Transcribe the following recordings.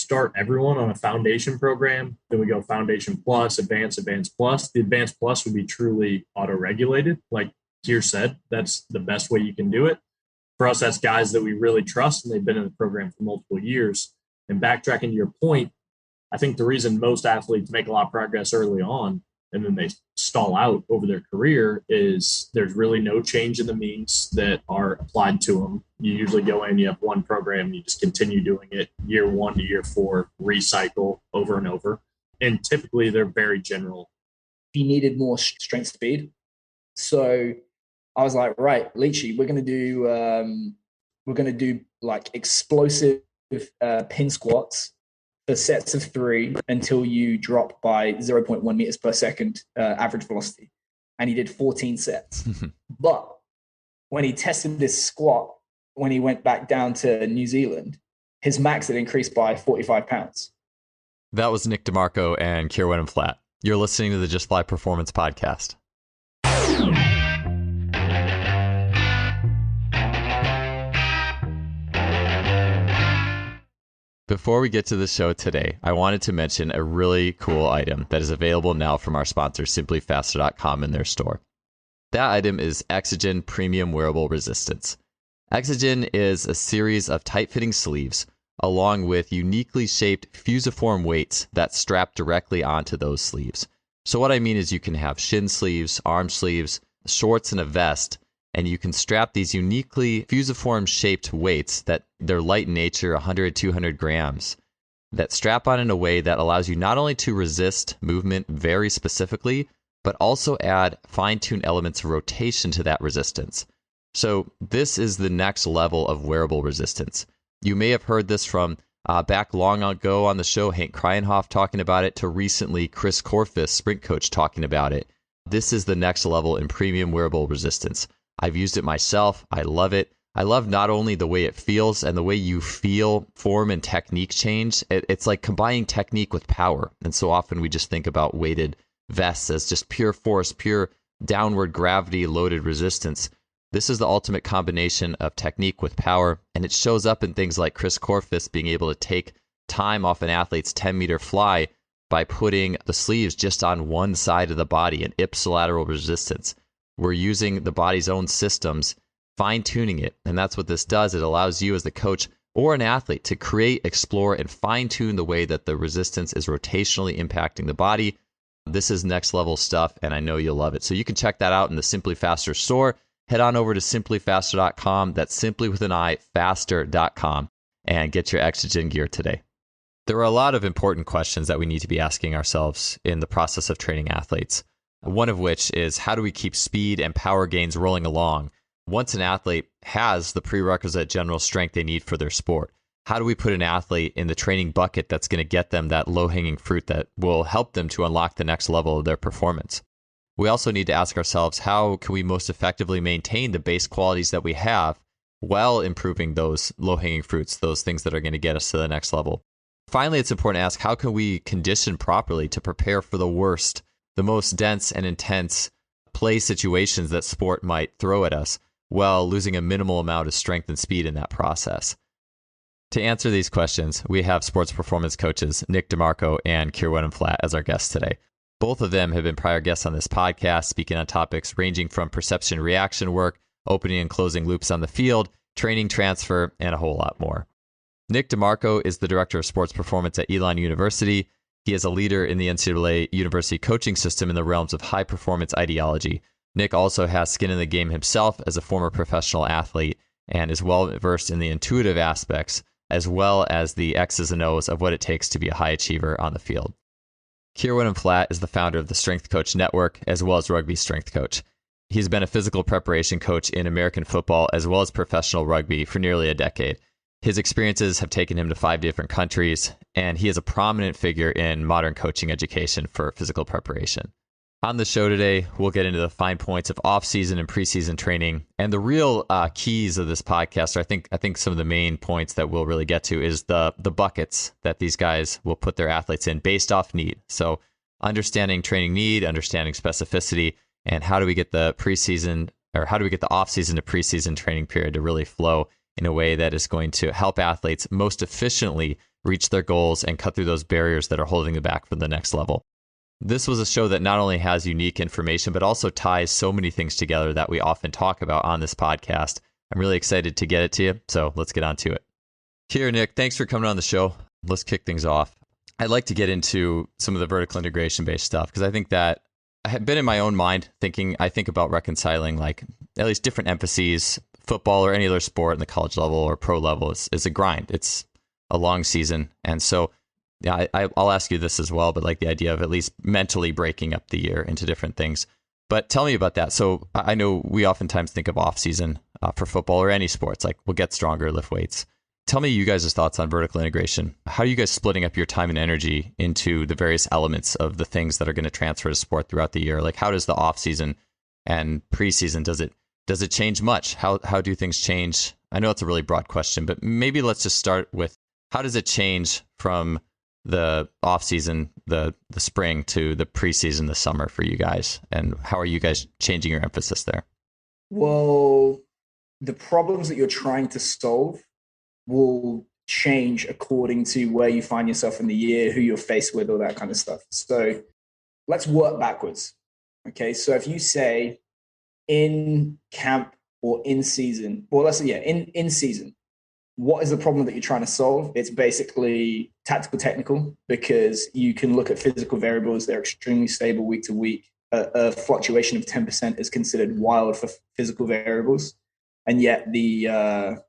start everyone on a foundation program. Then we go foundation plus, advanced, advanced plus. The advanced plus would be truly auto-regulated. Like Keir said, that's the best way you can do it. For us, that's guys that we really trust, and they've been in the program for multiple years. And backtracking to your point, I think the reason most athletes make a lot of progress early on and then they stall out over their career is there's really no change in the means that are applied to them. You usually go in, you have one program, you just continue doing it year 1 to year 4, recycle over and over. And typically they're very general. He needed more strength speed. So I was like, right, Leachy, we're going to do like explosive pin squats for sets of 3 until you drop by 0.1 meters per second average velocity. And he did 14 sets. But when he tested this squat, when he went back down to New Zealand, his max had increased by 45 pounds. That was Nick DiMarco and Keir Wenham-Flatt. You're listening to the Just Fly Performance podcast. Before we get to the show today, I wanted to mention a really cool item that is available now from our sponsor, simplyfaster.com, in their store. That item is Exogen Premium Wearable Resistance. Exogen is a series of tight-fitting sleeves along with uniquely shaped fusiform weights that strap directly onto those sleeves. So what I mean is you can have shin sleeves, arm sleeves, shorts, and a vest, and you can strap these uniquely fusiform shaped weights that they're light in nature, 100, 200 grams, that strap on in a way that allows you not only to resist movement very specifically, but also add fine-tuned elements of rotation to that resistance. So this is the next level of wearable resistance. You may have heard this from back long ago on the show, Hank Kreinhoff talking about it, to recently Chris Korfist, sprint coach, talking about it. This is the next level in premium wearable resistance. I've used it myself. I love it. I love not only the way it feels and the way you feel form and technique change. It's like combining technique with power. And so often we just think about weighted vests as just pure force, pure downward gravity loaded resistance. This is the ultimate combination of technique with power. And it shows up in things like Chris Korfist being able to take time off an athlete's 10-meter fly by putting the sleeves just on one side of the body, an ipsilateral resistance. We're using the body's own systems, fine-tuning it. And that's what this does. It allows you as the coach or an athlete to create, explore, and fine-tune the way that the resistance is rotationally impacting the body. This is next level stuff, and I know you'll love it. So you can check that out in the Simply Faster store. Head on over to simplyfaster.com. That's simply with an I, faster.com, and get your Exogen gear today. There are a lot of important questions that we need to be asking ourselves in the process of training athletes. One of which is, how do we keep speed and power gains rolling along once an athlete has the prerequisite general strength they need for their sport? How do we put an athlete in the training bucket that's going to get them that low-hanging fruit that will help them to unlock the next level of their performance? We also need to ask ourselves, how can we most effectively maintain the base qualities that we have while improving those low-hanging fruits, those things that are going to get us to the next level? Finally, it's important to ask, how can we condition properly to prepare for the worst, the most dense and intense play situations that sport might throw at us, while losing a minimal amount of strength and speed in that process? To answer these questions, we have sports performance coaches Nick DiMarco and Keir Wenham-Flatt as our guests today. Both of them have been prior guests on this podcast, speaking on topics ranging from perception reaction work, opening and closing loops on the field, training transfer, and a whole lot more. Nick DiMarco is the director of sports performance at Elon University. He is a leader in the NCAA University coaching system in the realms of high-performance ideology. Nick also has skin in the game himself as a former professional athlete and is well-versed in the intuitive aspects as well as the X's and O's of what it takes to be a high achiever on the field. Keir Wenham-Flatt is the founder of the Strength Coach Network as well as Rugby Strength Coach. He's been a physical preparation coach in American football as well as professional rugby for nearly a decade. His experiences have taken him to 5 different countries, and he is a prominent figure in modern coaching education for physical preparation. On the show today, we'll get into the fine points of off-season and preseason training, and the real keys of this podcast. I think some of the main points that we'll really get to is the buckets that these guys will put their athletes in based off need. So understanding training need, understanding specificity, and how do we get the preseason, or how do we get the off-season to preseason training period to really flow in a way that is going to help athletes most efficiently reach their goals and cut through those barriers that are holding them back from the next level. This was a show that not only has unique information, but also ties so many things together that we often talk about on this podcast. I'm really excited to get it to you, so let's get on to it. Keir, Nick, thanks for coming on the show. Let's kick things off. I'd like to get into some of the vertical integration-based stuff, because I think that I have been in my own mind I think about reconciling like at least different emphases. Football or any other sport in the college level or pro level is a grind. It's a long season. And so yeah, I'll ask you this as well, but like the idea of at least mentally breaking up the year into different things. But tell me about that. So I know we oftentimes think of off season for football or any sports, like we'll get stronger, lift weights. Tell me you guys' thoughts on vertical integration. How are you guys splitting up your time and energy into the various elements of the things that are going to transfer to sport throughout the year? Like how does the off season and preseason, does it change much? How do things change? I know it's a really broad question, but maybe let's just start with how does it change from the off season, the spring, to the preseason, the summer for you guys? And how are you guys changing your emphasis there? Well, the problems that you're trying to solve will change according to where you find yourself in the year, who you're faced with, all that kind of stuff. So let's work backwards. Okay. So if you say in camp or in season, or let's say, in season, what is the problem that you're trying to solve? It's basically tactical technical, because you can look at physical variables. They're extremely stable week to week. A fluctuation of 10% is considered wild for physical variables. And yet the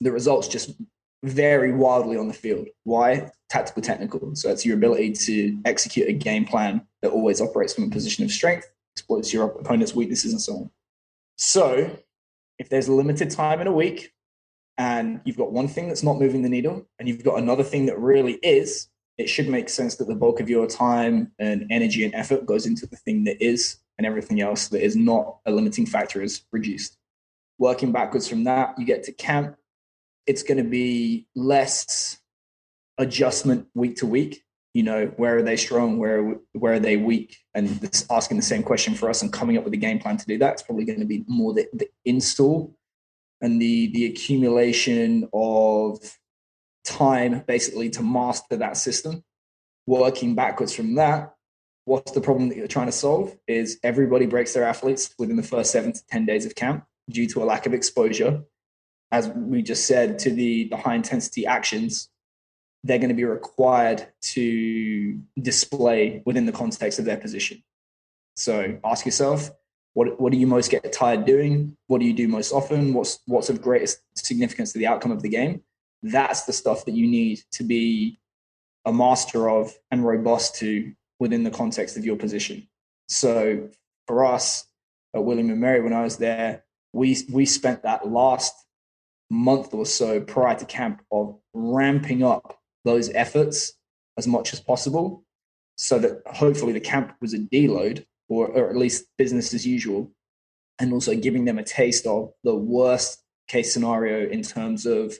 results just vary wildly on the field. Why? Tactical technical. So it's your ability to execute a game plan that always operates from a position of strength, exploits your opponent's weaknesses, and so on. So if there's limited time in a week, and you've got one thing that's not moving the needle, and you've got another thing that really is, it should make sense that the bulk of your time and energy and effort goes into the thing that is, and everything else that is not a limiting factor is reduced. Working backwards from that, you get to camp. It's going to be less adjustment week to week. You know, where are they strong? Where are they weak? And this, asking the same question for us and coming up with a game plan to do that. It's probably going to be more the install and the accumulation of time basically to master that system. Working backwards from that, what's the problem that you're trying to solve? Is everybody breaks their athletes within the first 7 to 10 days of camp due to a lack of exposure. As we just said, to the high intensity actions, they're going to be required to display within the context of their position. So ask yourself, what do you most get tired doing? What do you do most often? What's of greatest significance to the outcome of the game? That's the stuff that you need to be a master of and robust to within the context of your position. So for us at William & Mary, when I was there, we spent that last month or so prior to camp of ramping up those efforts as much as possible, so that hopefully the camp was a deload, or at least business as usual, and also giving them a taste of the worst case scenario in terms of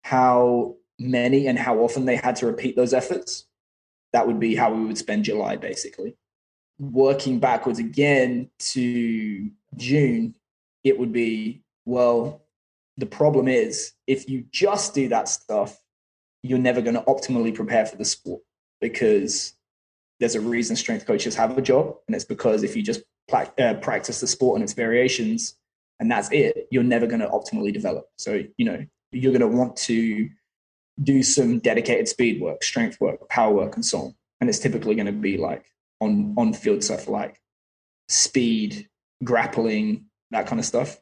how many and how often they had to repeat those efforts. That would be how we would spend July, basically. Working backwards again to June, it would be, well, the problem is if you just do that stuff, you're never going to optimally prepare for the sport, because there's a reason strength coaches have a job. And it's because if you just practice the sport and its variations and that's it, you're never going to optimally develop. So, you know, you're going to want to do some dedicated speed work, strength work, power work, and so on. And it's typically going to be like on field stuff like speed, grappling, that kind of stuff.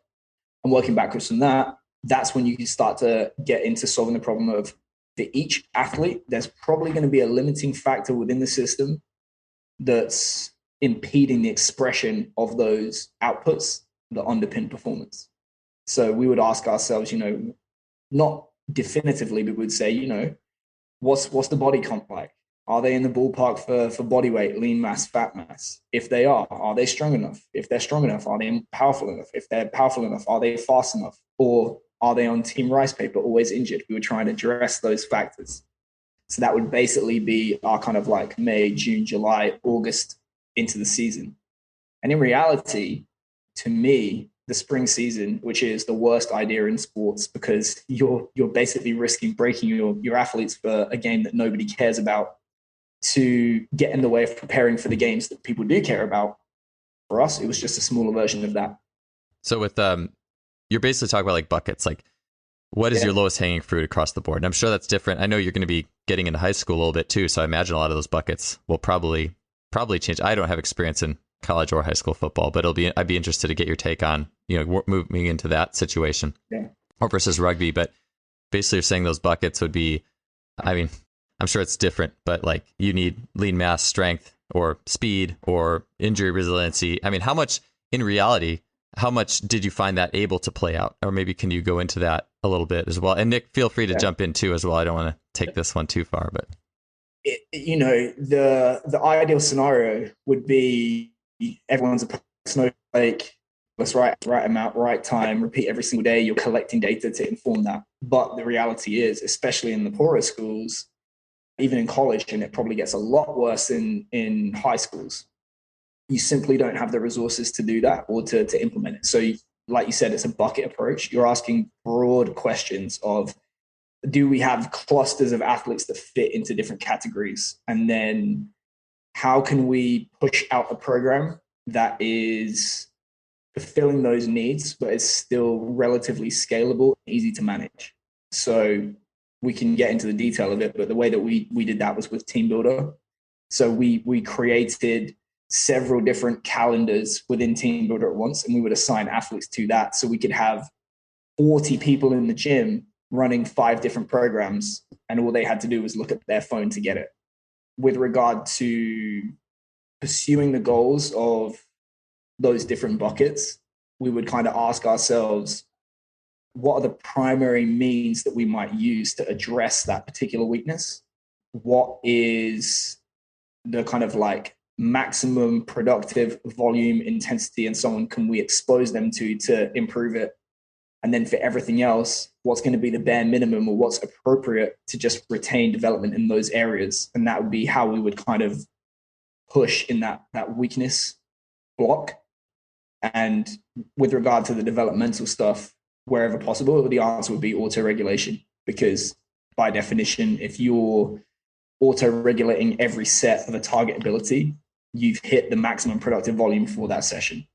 And working backwards from that, that's when you can start to get into solving the problem of, for each athlete, there's probably going to be a limiting factor within the system that's impeding the expression of those outputs that underpin performance. So we would ask ourselves, you know, not definitively, but we'd say, you know, what's the body comp like? Are they in the ballpark for body weight, lean mass, fat mass? If they are they strong enough? If they're strong enough, are they powerful enough? If they're powerful enough, are they fast enough? Or are they on team rice paper, always injured? We were trying to address those factors. So that would basically be our kind of like May, June, July, August into the season. And in reality, to me, the spring season, which is the worst idea in sports because you're basically risking breaking your athletes for a game that nobody cares about to get in the way of preparing for the games that people do care about. For us, it was just a smaller version of that. So with you're basically talking about like buckets, like what is your lowest hanging fruit across the board? And I'm sure that's different. I know you're going to be getting into high school a little bit too, so I imagine a lot of those buckets will probably change. I don't have experience in college or high school football, but I'd be interested to get your take on, moving into that situation or versus rugby. But basically you're saying those buckets would be, I mean, I'm sure it's different, but like you need lean mass strength or speed or injury resiliency. I mean, how much did you find that able to play out? Or maybe can you go into that a little bit as well? And Nick, feel free to jump in too as well. I don't want to take this one too far, but the ideal scenario would be everyone's a snowflake. Let's write amount, right time, repeat every single day. You're collecting data to inform that. But the reality is, especially in the poorer schools, even in college, and it probably gets a lot worse in high schools, you simply don't have the resources to do that or to implement it. So like you said, it's a bucket approach. You're asking broad questions of, do we have clusters of athletes that fit into different categories? And then how can we push out a program that is fulfilling those needs, but is still relatively scalable, easy to manage? So we can get into the detail of it, but the way that we did that was with Team Builder. So we created several different calendars within Team Builder at once, and we would assign athletes to that. So we could have 40 people in the gym running 5 different programs, and all they had to do was look at their phone to get it. With regard to pursuing the goals of those different buckets, we would kind of ask ourselves, what are the primary means that we might use to address that particular weakness? What is the kind of like maximum productive volume, intensity, and so on can we expose them to improve it? And then for everything else, what's going to be the bare minimum or what's appropriate to just retain development in those areas? And that would be how we would kind of push in that weakness block. And with regard to the developmental stuff, wherever possible, the answer would be auto-regulation, because by definition, if you're auto-regulating every set of a target ability, you've hit the maximum productive volume for that session.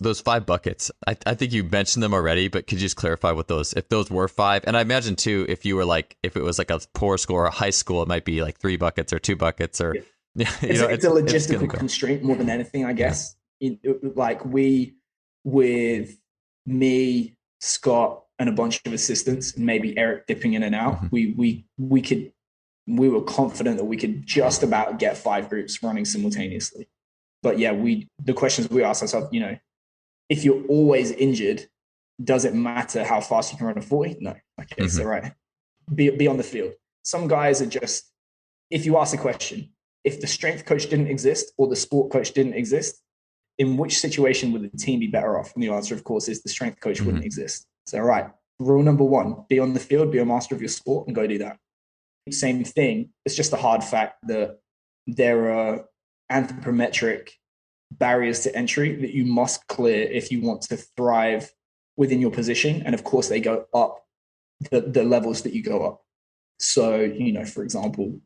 Those 5 buckets, I think you mentioned them already, but could you just clarify if those were 5? And I imagine too, if it was like a poor school or a high school, it might be like 3 buckets or 2 buckets or, it's a logistical constraint more than anything, I guess. Like with me, Scott, and a bunch of assistants, and maybe Eric dipping in and out, we were confident that we could just about get 5 groups running simultaneously. But yeah, the questions we asked ourselves, if you're always injured, does it matter how fast you can run a 40? No. Okay, so right. Be on the field. Some guys are just, if you ask a question, if the strength coach didn't exist or the sport coach didn't exist, in which situation would the team be better off? And the answer, of course, is the strength coach wouldn't exist. So, right, rule number 1, be on the field, be a master of your sport, and go do that. Same thing. It's just a hard fact that there are anthropometric barriers to entry that you must clear if you want to thrive within your position. And of course, they go up the levels that you go up. So, for example,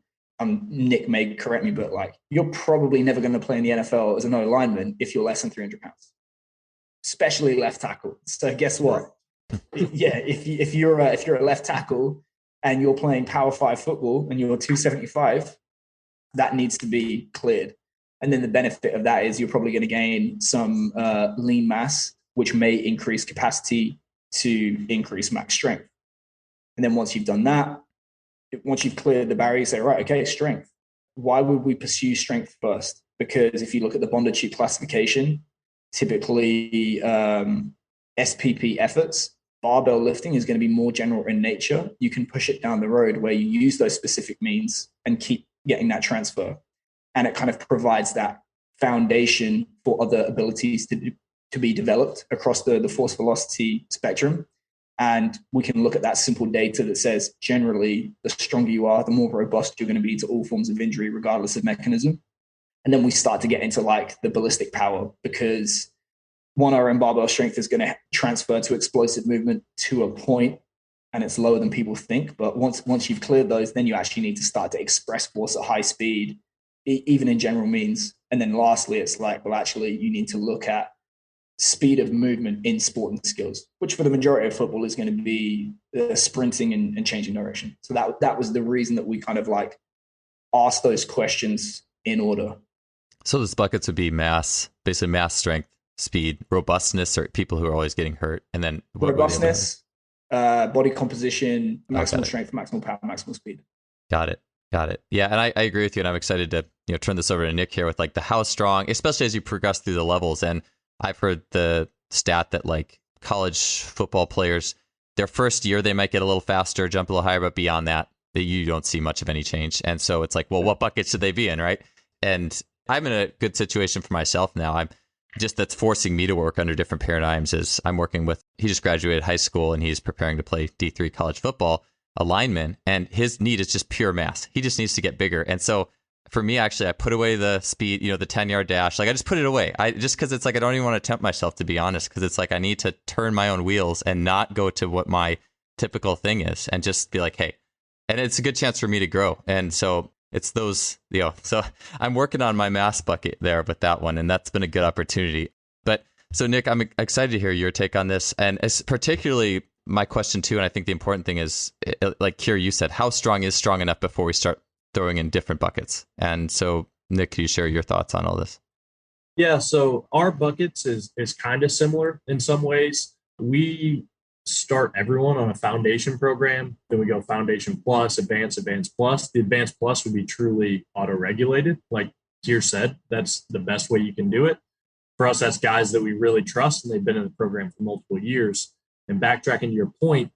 Nick may correct me, but like you're probably never going to play in the NFL as an O lineman if you're less than 300 pounds, especially left tackle. So guess what? Yeah, if you're a left tackle and you're playing Power 5 football and you're 275, that needs to be cleared. And then the benefit of that is you're probably going to gain some lean mass, which may increase capacity to increase max strength. And then once you've done that, once you've cleared the barrier, you say, right, okay, strength. Why would we pursue strength first? Because if you look at the Bondarchuk classification, typically SPP efforts, barbell lifting is going to be more general in nature. You can push it down the road where you use those specific means and keep getting that transfer. And it kind of provides that foundation for other abilities to be developed across the force velocity spectrum. And we can look at that simple data that says generally the stronger you are, the more robust you're going to be to all forms of injury, regardless of mechanism. And then we start to get into like the ballistic power, because one RM barbell strength is going to transfer to explosive movement to a point, and it's lower than people think. But once you've cleared those, then you actually need to start to express force at high speed, even in general means. And then lastly, it's like, well, actually, you need to look at speed of movement in sporting skills, which for the majority of football is going to be sprinting and changing direction. So that was the reason that we kind of like asked those questions in order. So those buckets would be mass, basically mass, strength, speed, robustness, or people who are always getting hurt, and then robustness, body composition, maximal strength, maximal power, maximal speed. Got it. Yeah, and I agree with you, and I'm excited to turn this over to Nick here with like the how strong, especially as you progress through the levels. And I've heard the stat that like college football players, their first year they might get a little faster, jump a little higher, but beyond that, you don't see much of any change. And so it's like, well, what bucket should they be in, right? And I'm in a good situation for myself now. That's forcing me to work under different paradigms. As I'm working with, he just graduated high school and he's preparing to play D3 college football, a lineman, and his need is just pure mass. He just needs to get bigger. And so for me, actually, I put away the speed, the 10-yard dash. Like I just put it away. Just because it's like I don't even want to tempt myself, to be honest, because it's like I need to turn my own wheels and not go to what my typical thing is and just be like, hey, and it's a good chance for me to grow. And so it's those, so I'm working on my mass bucket there with that one, and that's been a good opportunity. But so Nick, I'm excited to hear your take on this, and it's particularly my question too. And I think the important thing is, like Keir, you said, how strong is strong enough before we start throwing in different buckets? And so Nick, can you share your thoughts on all this? Yeah, so our buckets is kind of similar in some ways. We start everyone on a foundation program, then we go foundation plus, advanced plus. The advanced plus would be truly auto-regulated. Like Keir said, that's the best way you can do it. For us, that's guys that we really trust, and they've been in the program for multiple years. And backtracking to your point,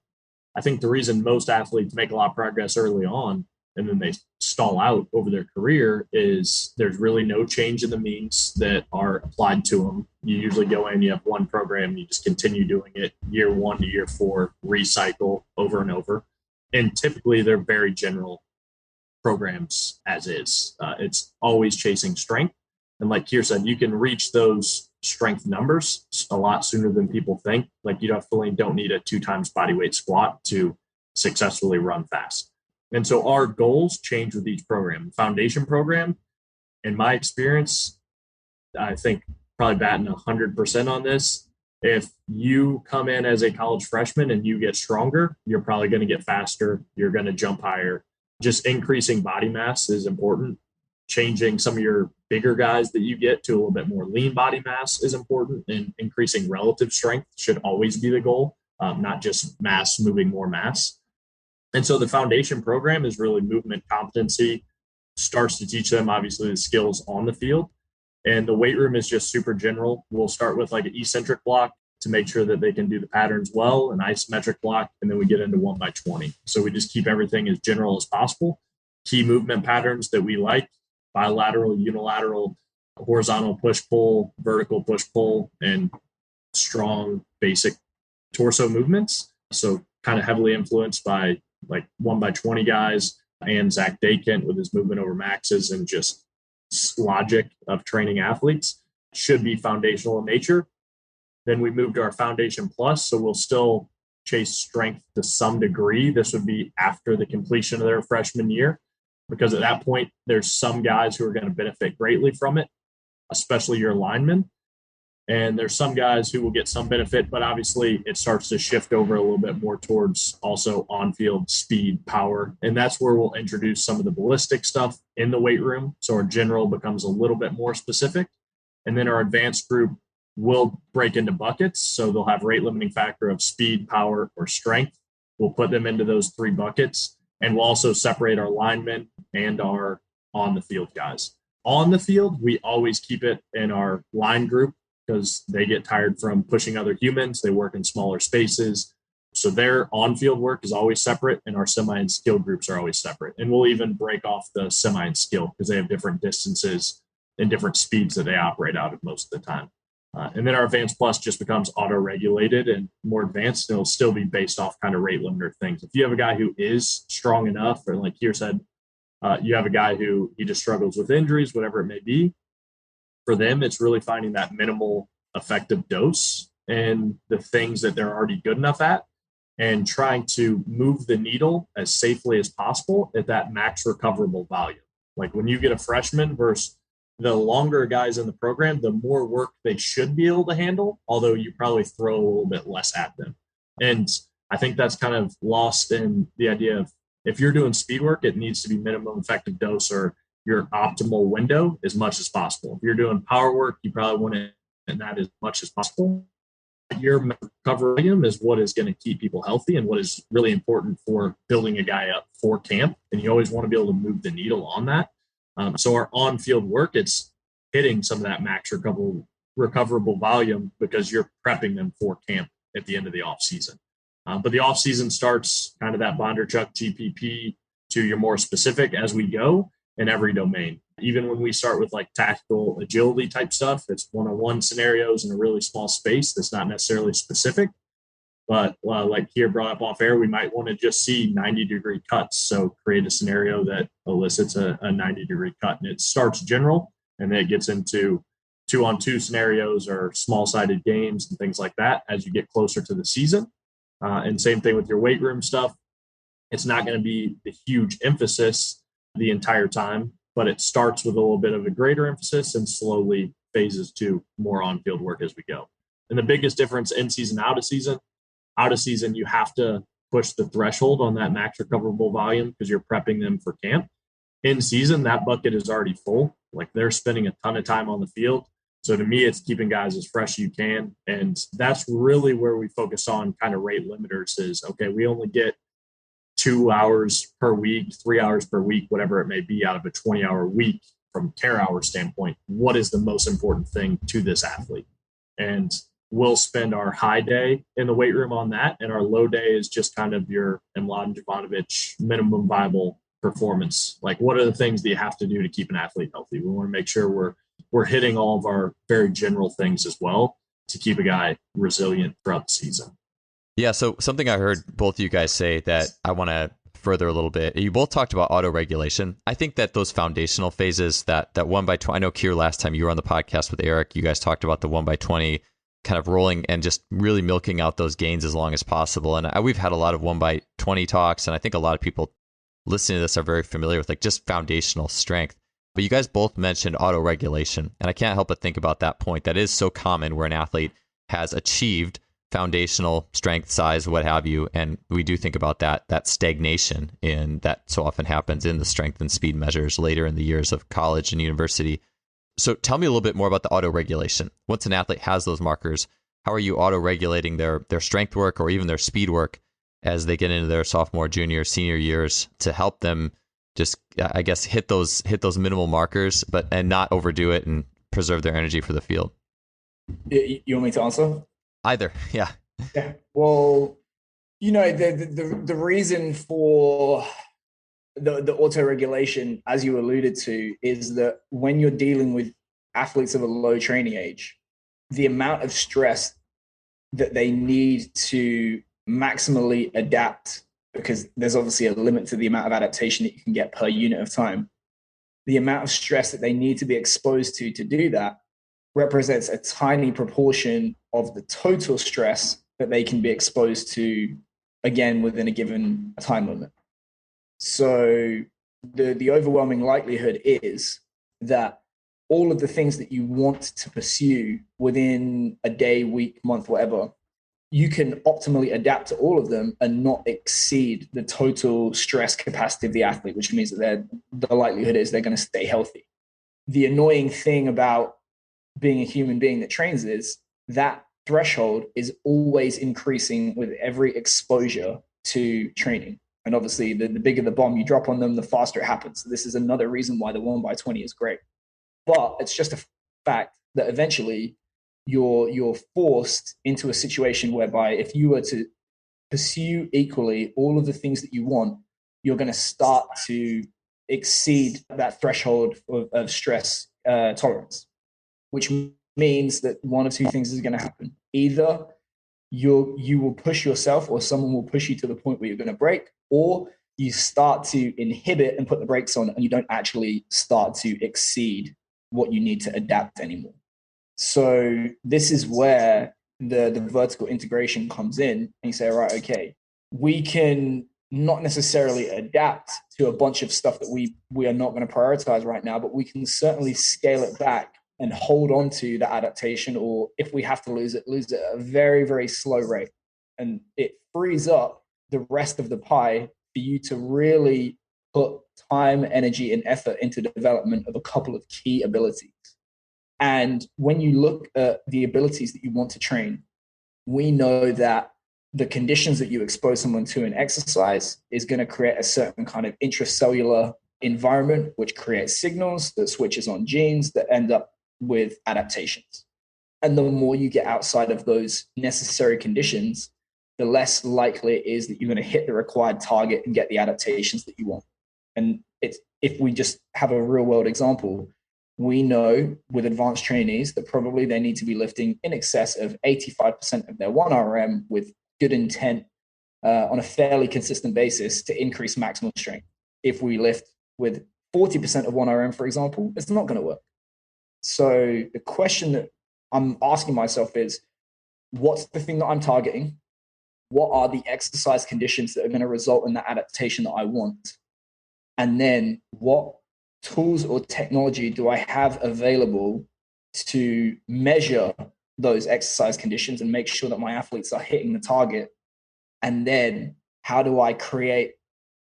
I think the reason most athletes make a lot of progress early on and then they stall out over their career is there's really no change in the means that are applied to them. You usually go in, you have one program, you just continue doing it year 1 to year 4, recycle over and over. And typically they're very general programs as is. It's always chasing strength. And like Keir said, you can reach those strength numbers a lot sooner than people think. Like you definitely don't need a 2 times body weight squat to successfully run fast. And so our goals change with each program. Foundation program, in my experience, I think probably batting 100% on this. If you come in as a college freshman and you get stronger, you're probably going to get faster. You're going to jump higher. Just increasing body mass is important. Changing some of your bigger guys that you get to a little bit more lean body mass is important. And increasing relative strength should always be the goal, not just mass moving more mass. And so the foundation program is really movement competency, starts to teach them obviously the skills on the field. And the weight room is just super general. We'll start with like an eccentric block to make sure that they can do the patterns well, an isometric block, and then we get into 1x20. So we just keep everything as general as possible. Key movement patterns that we like: bilateral, unilateral, horizontal push-pull, vertical push-pull, and strong basic torso movements. So kind of heavily influenced by like 1x20 guys and Zach Dakent with his movement over maxes and just logic of training athletes. Should be foundational in nature. Then we move to our foundation plus. So we'll still chase strength to some degree. This would be after the completion of their freshman year, because at that point, there's some guys who are going to benefit greatly from it, especially your linemen. And there's some guys who will get some benefit, but obviously it starts to shift over a little bit more towards also on-field speed, power. And that's where we'll introduce some of the ballistic stuff in the weight room. So our general becomes a little bit more specific. And then our advanced group will break into buckets. So they'll have rate limiting factor of speed, power, or strength. We'll put them into those 3 buckets. And we'll also separate our linemen and our on-the-field guys. On the field, we always keep it in our line group, because they get tired from pushing other humans. They work in smaller spaces. So their on-field work is always separate, and our semi and skill groups are always separate. And we'll even break off the semi and skill because they have different distances and different speeds that they operate out at most of the time. And then our advanced plus just becomes auto-regulated and more advanced. It'll still be based off kind of rate limiter things. If you have a guy who is strong enough, or like Keir said, you have a guy who he just struggles with injuries, whatever it may be, for them, it's really finding that minimal effective dose and the things that they're already good enough at, and trying to move the needle as safely as possible at that max recoverable volume. Like when you get a freshman versus the longer guys in the program, the more work they should be able to handle, although you probably throw a little bit less at them. And I think that's kind of lost in the idea of, if you're doing speed work, it needs to be minimum effective dose or your optimal window as much as possible. If you're doing power work, you probably want to in that as much as possible. Your recovery volume is what is going to keep people healthy and what is really important for building a guy up for camp. And you always want to be able to move the needle on that. So our on-field work, it's hitting some of that max recoverable volume because you're prepping them for camp at the end of the off season. But the off season starts kind of that Bondarchuk GPP to your more specific as we go in every domain. Even when we start with like tactical agility type stuff, it's one-on-one scenarios in a really small space that's not necessarily specific. But like Keir brought up off air, we might want to just see 90-degree cuts. So create a scenario that elicits a 90-degree cut. And it starts general, and then it gets into 2-on-2 scenarios or small-sided games and things like that as you get closer to the season. And same thing with your weight room stuff. It's not going to be the huge emphasis the entire time, but it starts with a little bit of a greater emphasis and slowly phases to more on-field work as we go. And the biggest difference in season, out of season, you have to push the threshold on that max recoverable volume because you're prepping them for camp. In season, that bucket is already full. Like they're spending a ton of time on the field. So to me, it's keeping guys as fresh as you can. And that's really where we focus on kind of rate limiters is, okay, we only get 2 hours per week, 3 hours per week, whatever it may be out of a 20-hour week from care hour standpoint. What is the most important thing to this athlete? And we'll spend our high day in the weight room on that. And our low day is just kind of your Mladen Jovanovic minimum viable performance. Like what are the things that you have to do to keep an athlete healthy? We want to make sure we're hitting all of our very general things as well to keep a guy resilient throughout the season. Yeah, so something I heard both of you guys say that I want to further a little bit. You both talked about auto-regulation. I think that those foundational phases, that 1x20, I know Keir, last time you were on the podcast with Eric, you guys talked about the 1x20 kind of rolling and just really milking out those gains as long as possible. And we've had a lot of 1x20 talks, and I think a lot of people listening to this are very familiar with like just foundational strength. But you guys both mentioned auto-regulation, and I can't help but think about that point. That is so common where an athlete has achieved foundational strength, size, what have you, and we do think about that stagnation in that so often happens in the strength and speed measures later in the years of college and university. So tell me a little bit more about the auto-regulation. Once an athlete has those markers, how are you auto-regulating their strength work or even their speed work as they get into their sophomore, junior, senior years to help them just, I guess, hit those minimal markers, and not overdo it and preserve their energy for the field? You want me to answer? Either, yeah. Yeah. Well, the reason for the auto-regulation, as you alluded to, is that when you're dealing with athletes of a low training age, the amount of stress that they need to maximally adapt, because there's obviously a limit to the amount of adaptation that you can get per unit of time, the amount of stress that they need to be exposed to do that represents a tiny proportion of the total stress that they can be exposed to, again, within a given time limit. So the overwhelming likelihood is that all of the things that you want to pursue within a day, week, month, whatever, you can optimally adapt to all of them and not exceed the total stress capacity of the athlete, which means that the likelihood is they're going to stay healthy. The annoying thing about being a human being that trains is that threshold is always increasing with every exposure to training. And obviously, the bigger the bomb you drop on them, the faster it happens. So this is another reason why the 1x20 is great. But it's just a fact that eventually you're forced into a situation whereby if you were to pursue equally all of the things that you want, you're going to start to exceed that threshold of stress tolerance, which means that one of two things is going to happen. Either you will push yourself or someone will push you to the point where you're going to break, or you start to inhibit and put the brakes on and you don't actually start to exceed what you need to adapt anymore. So this is where the vertical integration comes in, and you say, right, okay, we can not necessarily adapt to a bunch of stuff that we are not going to prioritize right now, but we can certainly scale it back and hold on to the adaptation, or if we have to lose it at a very, very slow rate. And it frees up the rest of the pie for you to really put time, energy, and effort into the development of a couple of key abilities. And when you look at the abilities that you want to train, we know that the conditions that you expose someone to in exercise is going to create a certain kind of intracellular environment, which creates signals that switches on genes that end up with adaptations. And the more you get outside of those necessary conditions, the less likely it is that you're going to hit the required target and get the adaptations that you want. And if we just have a real world example, we know with advanced trainees that probably they need to be lifting in excess of 85% of their 1RM with good intent on a fairly consistent basis to increase maximal strength. If we lift with 40% of 1RM, for example, it's not going to work. So the question that I'm asking myself is, what's the thing that I'm targeting? What are the exercise conditions that are going to result in the adaptation that I want? And then what tools or technology do I have available to measure those exercise conditions and make sure that my athletes are hitting the target? And then how do I create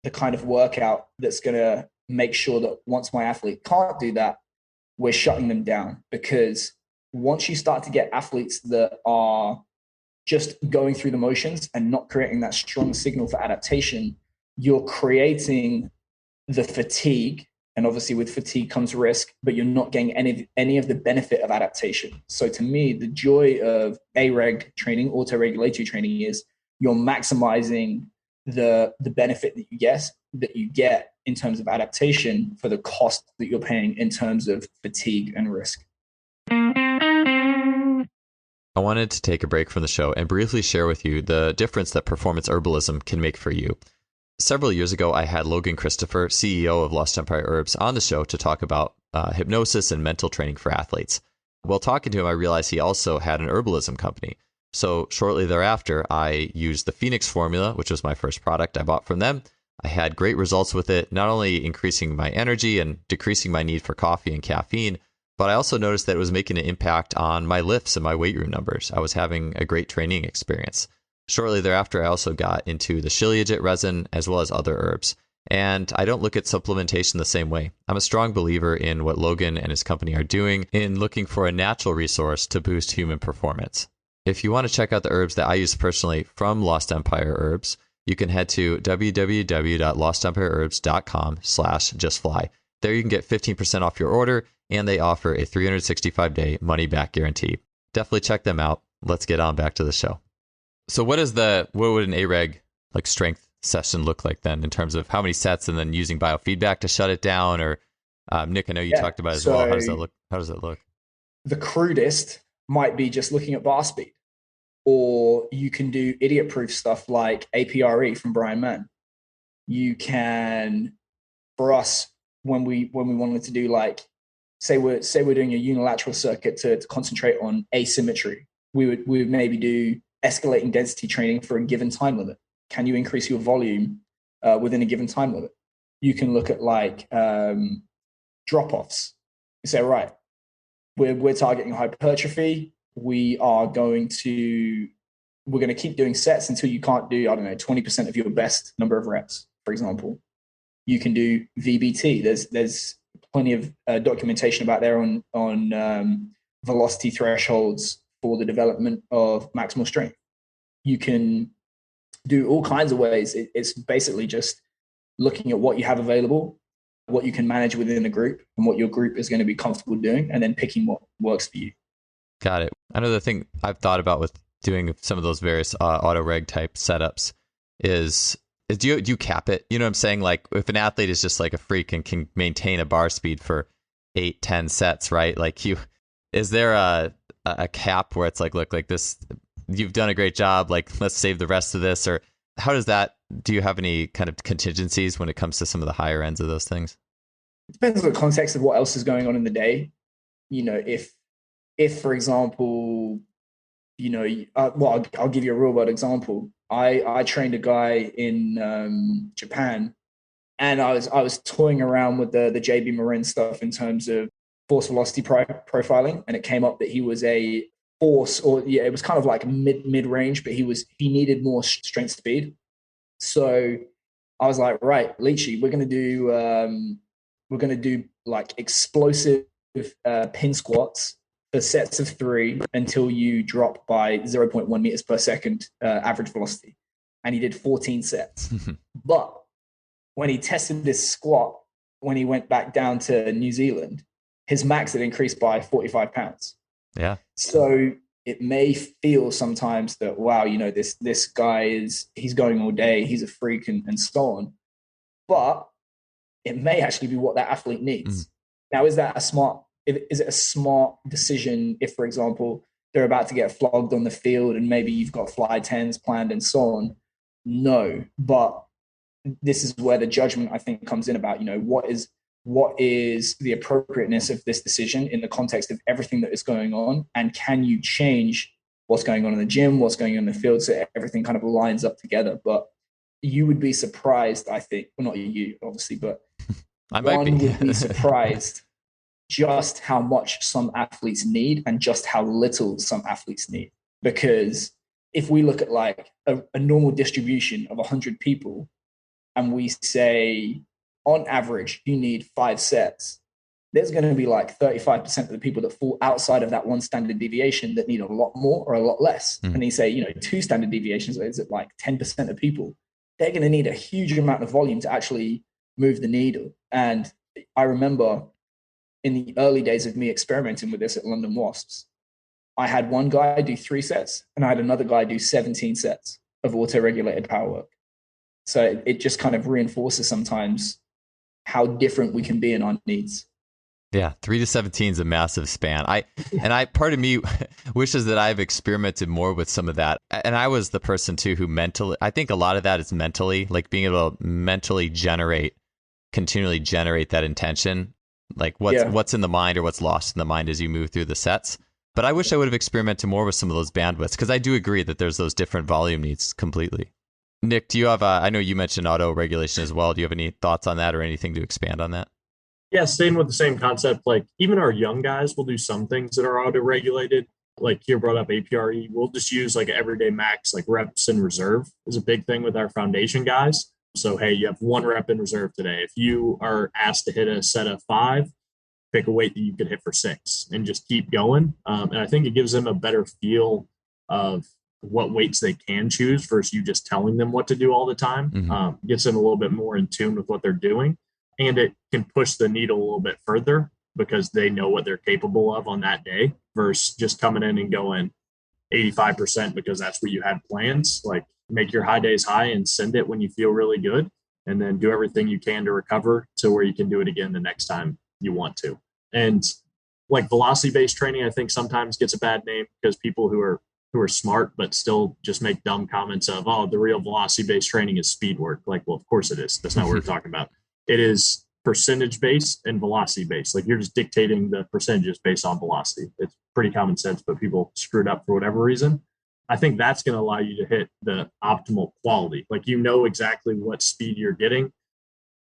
the kind of workout that's going to make sure that once my athlete can't do that, we're shutting them down? Because once you start to get athletes that are just going through the motions and not creating that strong signal for adaptation, you're creating the fatigue. And obviously with fatigue comes risk, but you're not getting any of the benefit of adaptation. So to me, the joy of AREG training, auto-regulatory training, is you're maximizing the benefit that you get in terms of adaptation for the cost that you're paying in terms of fatigue and risk. I wanted to take a break from the show and briefly share with you the difference that performance herbalism can make for you. Several years ago, I had Logan Christopher, CEO of Lost Empire Herbs, on the show to talk about hypnosis and mental training for athletes. While talking to him, I realized he also had an herbalism company. So shortly thereafter, I used the Phoenix formula, which was my first product I bought from them. I had great results with it, not only increasing my energy and decreasing my need for coffee and caffeine, but I also noticed that it was making an impact on my lifts and my weight room numbers. I was having a great training experience. Shortly thereafter, I also got into the Shilajit resin as well as other herbs. And I don't look at supplementation the same way. I'm a strong believer in what Logan and his company are doing in looking for a natural resource to boost human performance. If you want to check out the herbs that I use personally from Lost Empire Herbs, you can head to www.lostempireherbs.com/justfly. There you can get 15% off your order, and they offer a 365-day money-back guarantee. Definitely check them out. Let's get on back to the show. So what would an AREG like strength session look like then, in terms of how many sets and then using biofeedback to shut it down? Or Nick, I know you talked about it as well. How does that look? How does it look? The crudest might be just looking at bar speed, or you can do idiot-proof stuff like APRE from Brian Mann. You can, for us, when we wanted to do, like, say we're doing a unilateral circuit to concentrate on asymmetry, we would maybe do escalating density training for a given time limit. Can you increase your volume within a given time limit? You can look at like drop-offs. You say, right, we're targeting hypertrophy. We're going to keep doing sets until you can't do, 20% of your best number of reps, for example. You can do VBT. There's plenty of documentation about there on velocity thresholds for the development of maximal strength. You can do all kinds of ways. It's basically just looking at what you have available, what you can manage within the group, and what your group is going to be comfortable doing, and then picking what works for you. Got it. Another thing I've thought about with doing some of those various auto-reg type setups is do you cap it? You know what I'm saying? Like, if an athlete is just like a freak and can maintain a bar speed for 8-10 sets, right? Like, is there a cap where it's like, look, like this, you've done a great job, like, let's save the rest of this? Or how does that, do you have any kind of contingencies when it comes to some of the higher ends of those things? It depends on the context of what else is going on in the day. You know, if if, for example, I'll give you a real world example. I trained a guy in Japan, and I was toying around with the JB Marin stuff in terms of force velocity profiling, and it came up that he was a force, or it was kind of like mid range, but he needed more strength speed. So I was like, right, Leachy, we're gonna do like explosive pin squats for sets of 3 until you drop by 0.1 meters per second average velocity. And he did 14 sets. But when he tested this squat, when he went back down to New Zealand, his max had increased by 45 pounds. Yeah. So it may feel sometimes that, wow, this guy he's going all day, he's a freak and so on. But it may actually be what that athlete needs. Now, is it a smart decision if, for example, they're about to get flogged on the field and maybe you've got fly 10s planned and so on? No, but this is where the judgment, I think, comes in about, what is the appropriateness of this decision in the context of everything that is going on, and can you change what's going on in the gym, what's going on in the field, so everything kind of lines up together. But you would be surprised, I think, well, not you, obviously, but one would be surprised just how much some athletes need and just how little some athletes need. Because if we look at like a normal distribution of 100 people, and we say, on average, you need 5 sets, there's going to be like 35% of the people that fall outside of that one standard deviation that need a lot more or a lot less. And you say, 2 standard deviations, is it like 10% of people? They're going to need a huge amount of volume to actually move the needle. And I remember in the early days of me experimenting with this at London Wasps, I had one guy do 3 sets and I had another guy do 17 sets of auto-regulated power work. So it just kind of reinforces sometimes how different we can be in our needs. Yeah, 3 to 17 is a massive span. Part of me wishes that I've experimented more with some of that. And I was the person too who I think a lot of that is mentally, like being able to mentally continually generate that intention, like what's in the mind or what's lost in the mind as you move through the sets. But I wish I would have experimented more with some of those bandwidths, because I do agree that there's those different volume needs completely. Nick, do you have I know you mentioned auto regulation as well. Do you have any thoughts on that or anything to expand on that? Yeah, staying with the same concept, like even our young guys will do some things that are auto-regulated. Like Keir brought up APRE. We'll just use like everyday max, like reps in reserve is a big thing with our foundation guys. So, hey, you have 1 rep in reserve today. If you are asked to hit a set of 5, pick a weight that you could hit for 6 and just keep going. And I think it gives them a better feel of what weights they can choose versus you just telling them what to do all the time. Gets them a little bit more in tune with what they're doing. And it can push the needle a little bit further because they know what they're capable of on that day versus just coming in and going 85% because that's what you had plans. Like, make your high days high and send it when you feel really good, and then do everything you can to recover to where you can do it again the next time you want to. And like velocity-based training, I think sometimes gets a bad name because people who are smart but still just make dumb comments of, oh, the real velocity-based training is speed work. Like, well, of course it is. That's not what we're talking about. It is percentage-based and velocity-based. Like, you're just dictating the percentages based on velocity. It's pretty common sense, but people screwed up for whatever reason. I think that's going to allow you to hit the optimal quality. Like, you know exactly what speed you're getting,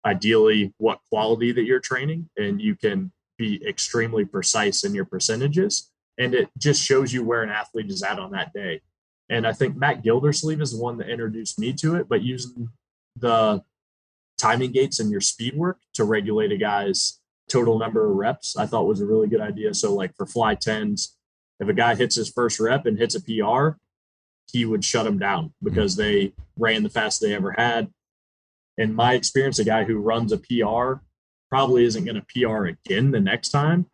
ideally what quality that you're training, and you can be extremely precise in your percentages. And it just shows you where an athlete is at on that day. And I think Matt Gildersleeve is the one that introduced me to it, but using the timing gates and your speed work to regulate a guy's total number of reps, I thought was a really good idea. So like for fly 10s, if a guy hits his first rep and hits a PR, he would shut him down because they ran the fastest they ever had. In my experience, a guy who runs a PR probably isn't going to PR again the next time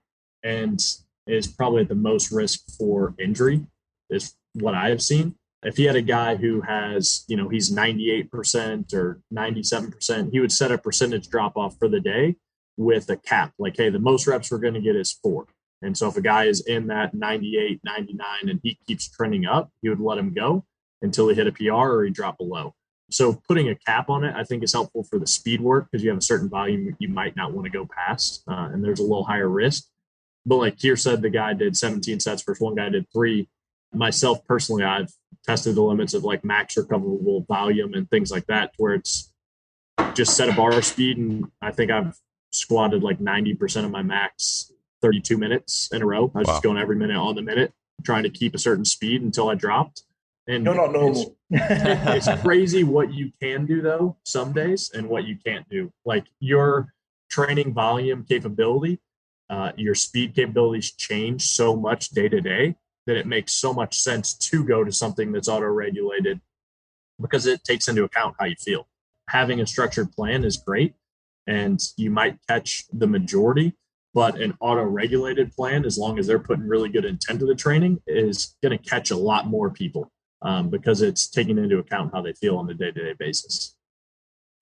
and is probably at the most risk for injury, is what I have seen. If he had a guy who has, he's 98% or 97%, he would set a percentage drop off for the day with a cap. Like, hey, the most reps we're going to get is 4. And so if a guy is in that 98, 99, and he keeps trending up, he would let him go until he hit a PR or he dropped below. So putting a cap on it, I think, is helpful for the speed work because you have a certain volume you might not want to go past, and there's a little higher risk. But like Keir said, the guy did 17 sets versus one guy did 3. Myself personally, I've tested the limits of like max recoverable volume and things like that, where it's just set a bar speed. And I think I've squatted like 90% of my max 32 minutes in a row. I was just going every minute on the minute, trying to keep a certain speed until I dropped. And you're not normal. It's crazy what you can do though some days and what you can't do. Like your training volume capability, your speed capabilities change so much day to day that it makes so much sense to go to something that's auto-regulated because it takes into account how you feel. Having a structured plan is great, and you might catch the majority, but an auto-regulated plan, as long as they're putting really good intent to the training, is going to catch a lot more people because it's taking into account how they feel on a day-to-day basis.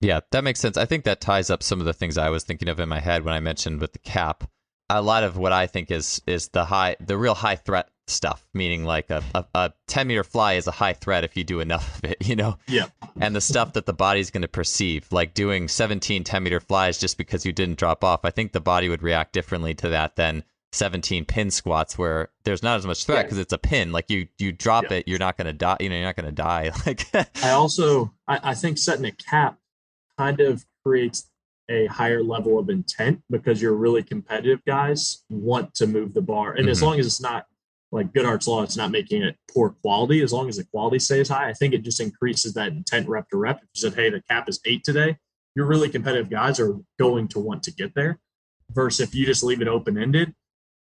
Yeah, that makes sense. I think that ties up some of the things I was thinking of in my head when I mentioned with the cap. A lot of what I think is the real high threat stuff, meaning like a 10-meter fly is a high threat if you do enough of it, you know? Yeah. And the stuff that the body's going to perceive, like doing 17 10-meter flies just because you didn't drop off, I think the body would react differently to that than 17 pin squats where there's not as much threat because it's a pin. Like you drop it, you're not going to die. You know, you're not going to die. Like I think setting a cap kind of creates a higher level of intent because you're really competitive guys want to move the bar. And as long as it's not like good arts law, it's not making it poor quality. As long as the quality stays high, I think it just increases that intent rep to rep. If you said, hey, the cap is 8 today, your really competitive guys are going to want to get there. Versus if you just leave it open-ended,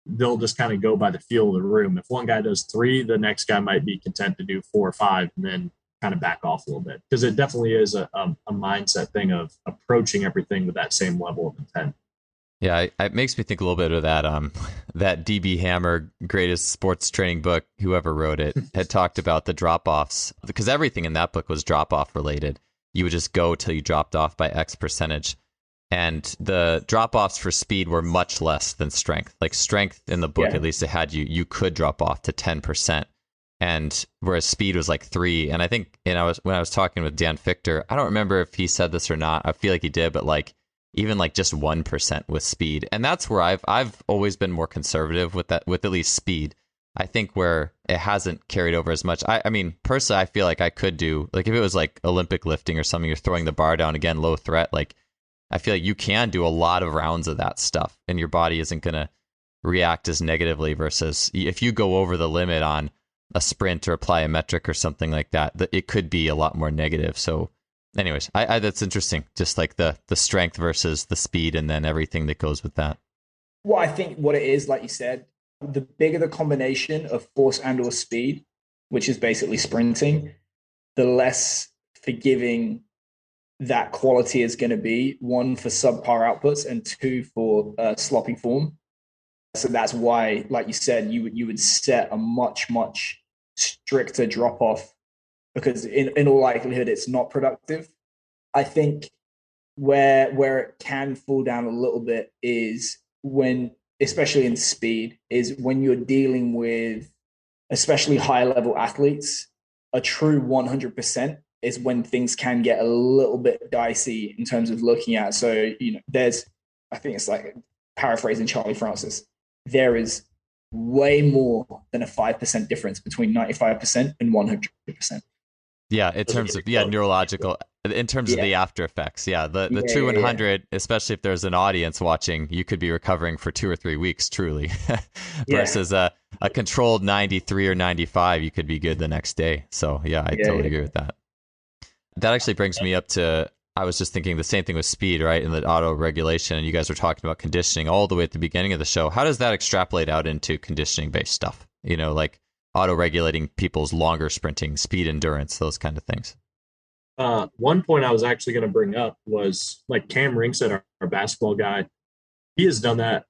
they'll just kind of go by the feel of the room. If one guy does 3, the next guy might be content to do 4 or 5 and then kind of back off a little bit. Because it definitely is a mindset thing of approaching everything with that same level of intent. Yeah, it makes me think a little bit of that that DB Hammer greatest sports training book, whoever wrote it, had talked about the drop-offs, because everything in that book was drop-off related. You would just go till you dropped off by X percentage. And the drop-offs for speed were much less than strength. Like strength in the book, at least it had you could drop off to 10%. And whereas speed was like 3. And I think when I was talking with Dan Fichter, I don't remember if he said this or not. I feel like he did, but like even like just 1% with speed. And that's where I've always been more conservative with that, with at least speed. I think where it hasn't carried over as much. I mean, personally, I feel like I could do, like if it was like Olympic lifting or something, you're throwing the bar down again, low threat, like I feel like you can do a lot of rounds of that stuff and your body isn't going to react as negatively versus if you go over the limit on a sprint or a plyometric or something like that, it could be a lot more negative. So anyways, I that's interesting. Just like the strength versus the speed and then everything that goes with that. Well, I think what it is, like you said, the bigger the combination of force and or speed, which is basically sprinting, the less forgiving that quality is going to be, 1 for subpar outputs and 2 for sloppy form. So that's why, like you said, you would set a much stricter drop off because in all likelihood it's not productive. I think where it can fall down a little bit is when, especially in speed, is when you're dealing with especially high level athletes. A true 100% is when things can get a little bit dicey in terms of looking at. So, you know, I think it's like paraphrasing Charlie Francis, there is way more than a 5% difference between 95% and 100%. Yeah, in terms of neurological, in terms of the after effects. Yeah, the true 100, especially if there's an audience watching, you could be recovering for 2 or 3 weeks, truly, versus a controlled 93 or 95, you could be good the next day. So yeah, I totally agree with that. That actually brings me up to, I was just thinking the same thing with speed, right? And the auto regulation, and you guys were talking about conditioning all the way at the beginning of the show. How does that extrapolate out into conditioning based stuff? You know, like auto regulating people's longer sprinting, speed endurance, those kind of things. One point I was actually going to bring up was like Cam Ringstead, our basketball guy. He has done that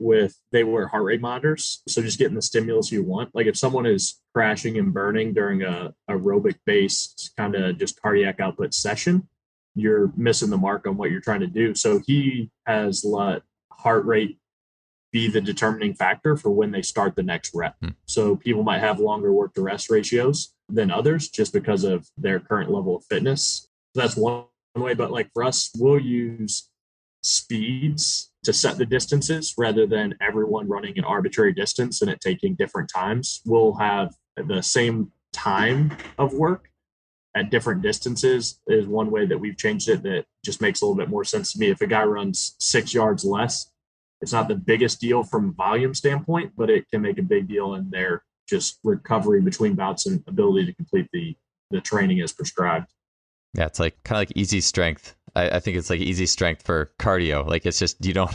they wear heart rate monitors. So just getting the stimulus you want. Like if someone is crashing and burning during a aerobic based kind of just cardiac output session, you're missing the mark on what you're trying to do. So he has let heart rate be the determining factor for when they start the next rep. So people might have longer work to rest ratios than others just because of their current level of fitness. So that's one way. But like for us, we'll use speeds to set the distances rather than everyone running an arbitrary distance and it taking different times. We'll have the same time of work at different distances is one way that we've changed it that just makes a little bit more sense to me. If a guy runs 6 yards less, it's not the biggest deal from a volume standpoint, but it can make a big deal in their just recovery between bouts and ability to complete the training as prescribed. Yeah, it's like kind of like easy strength. I think it's like easy strength for cardio. Like it's just, you don't,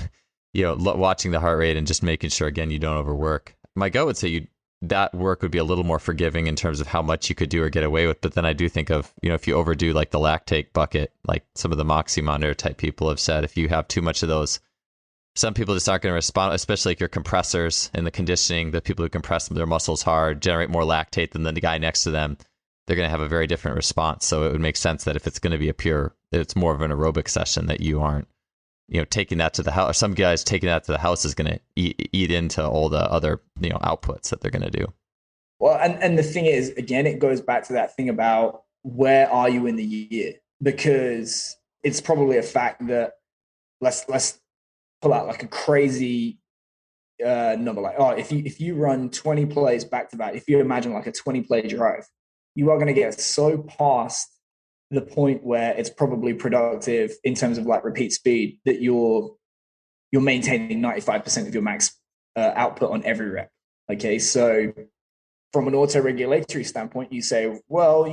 watching the heart rate and just making sure, again, you don't overwork. My gut would say that work would be a little more forgiving in terms of how much you could do or get away with. But then I do think of, if you overdo like the lactate bucket, like some of the Moxie monitor type people have said, if you have too much of those, some people just aren't going to respond, especially like your compressors and the conditioning, the people who compress their muscles hard generate more lactate than the guy next to them. They're going to have a very different response. So it would make sense that if it's going to be it's more of an aerobic session, that you aren't, taking that to the house. Or some guys taking that to the house is going to eat into all the other, outputs that they're going to do. Well, and the thing is, again, it goes back to that thing about where are you in the year? Because it's probably a fact that let's pull out like a crazy number. Like, if you run 20 plays back to back, if you imagine like a 20 play drive, you are going to get so past the point where it's probably productive in terms of like repeat speed that you're maintaining 95% of your max output on every rep. Okay, so from an auto-regulatory standpoint, you say, well,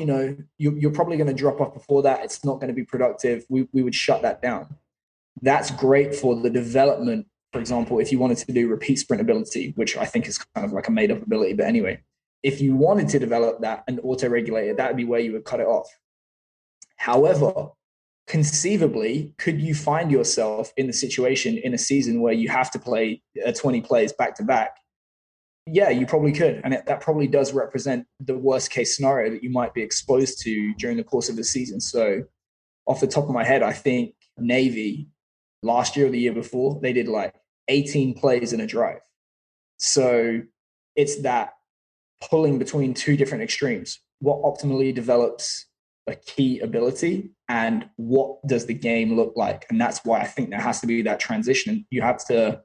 you're probably going to drop off before that. It's not going to be productive. We would shut that down. That's great for the development. For example, if you wanted to do repeat sprint ability, which I think is kind of like a made-up ability, but anyway, if you wanted to develop that and auto-regulate it, that would be where you would cut it off. However, conceivably, could you find yourself in the situation in a season where you have to play 20 plays back to back? Yeah, you probably could. And that probably does represent the worst case scenario that you might be exposed to during the course of the season. So off the top of my head, I think Navy last year or the year before, they did like 18 plays in a drive. So it's that pulling between two different extremes. What optimally develops a key ability and what does the game look like? And that's why I think there has to be that transition. You have to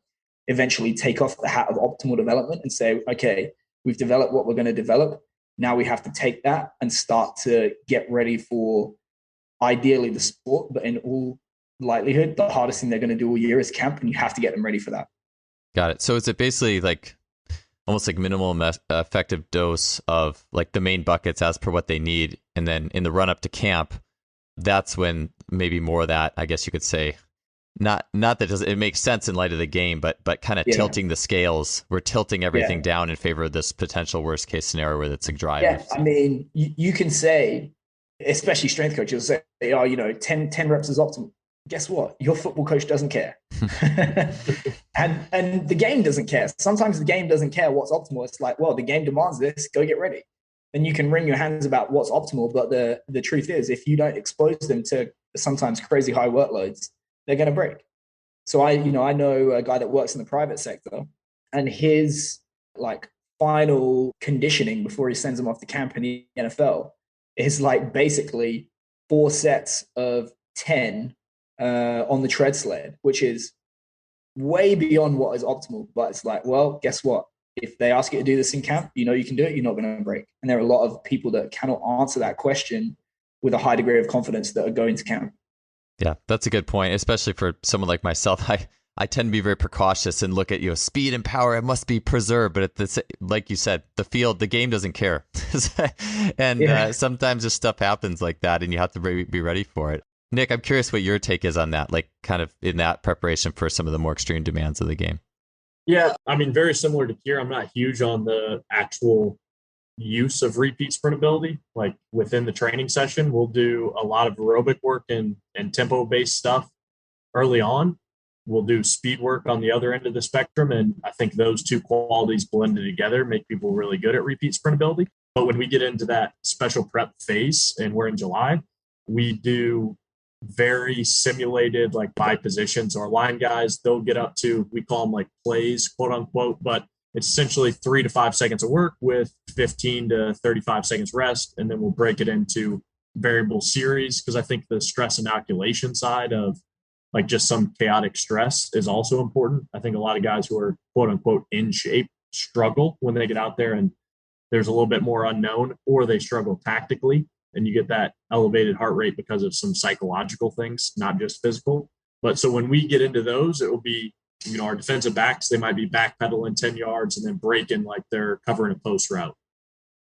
eventually take off the hat of optimal development and say, okay, we've developed what we're going to develop. Now we have to take that and start to get ready for ideally the sport, but in all likelihood, the hardest thing they're going to do all year is camp, and you have to get them ready for that. Got it. So is it basically like almost like minimal effective dose of like the main buckets as per what they need, and then in the run up to camp, that's when maybe more of that, I guess you could say, not that it makes sense in light of the game, but kind of tilting the scales. We're tilting everything down in favor of this potential worst case scenario where it's a drive. Yeah, I mean, you can say, especially strength coaches say, 10 reps is optimal. Guess what? Your football coach doesn't care. and the game doesn't care. Sometimes the game doesn't care what's optimal. It's like, well, the game demands this, go get ready. Then you can wring your hands about what's optimal. But the truth is, if you don't expose them to sometimes crazy high workloads, they're going to break. So I know a guy that works in the private sector, and his like final conditioning before he sends them off to camp in the NFL is like basically 4 sets of 10 on the tread sled, which is way beyond what is optimal. But it's like, well, guess what? If they ask you to do this in camp, you can do it. You're not going to break. And there are a lot of people that cannot answer that question with a high degree of confidence that are going to camp. Yeah, that's a good point, especially for someone like myself. I tend to be very precautious and look at, speed and power, it must be preserved. But like you said, the game doesn't care. And sometimes just stuff happens like that and you have to be ready for it. Nick, I'm curious what your take is on that, like kind of in that preparation for some of the more extreme demands of the game. Yeah, I mean, very similar to Keir. I'm not huge on the actual use of repeat sprint ability. Like within the training session, we'll do a lot of aerobic work and tempo-based stuff early on. We'll do speed work on the other end of the spectrum. And I think those two qualities blended together make people really good at repeat sprint ability. But when we get into that special prep phase and we're in July, we do very simulated like by positions. Our line guys, they'll get up to, we call them like plays, quote unquote, but it's essentially 3 to 5 seconds of work with 15 to 35 seconds rest. And then we'll break it into variable series, because I think the stress inoculation side of like just some chaotic stress is also important. I think a lot of guys who are quote unquote in shape struggle when they get out there and there's a little bit more unknown, or they struggle tactically and you get that elevated heart rate because of some psychological things, not just physical. But so when we get into those, it will be, our defensive backs, they might be backpedaling 10 yards and then breaking like they're covering a post route,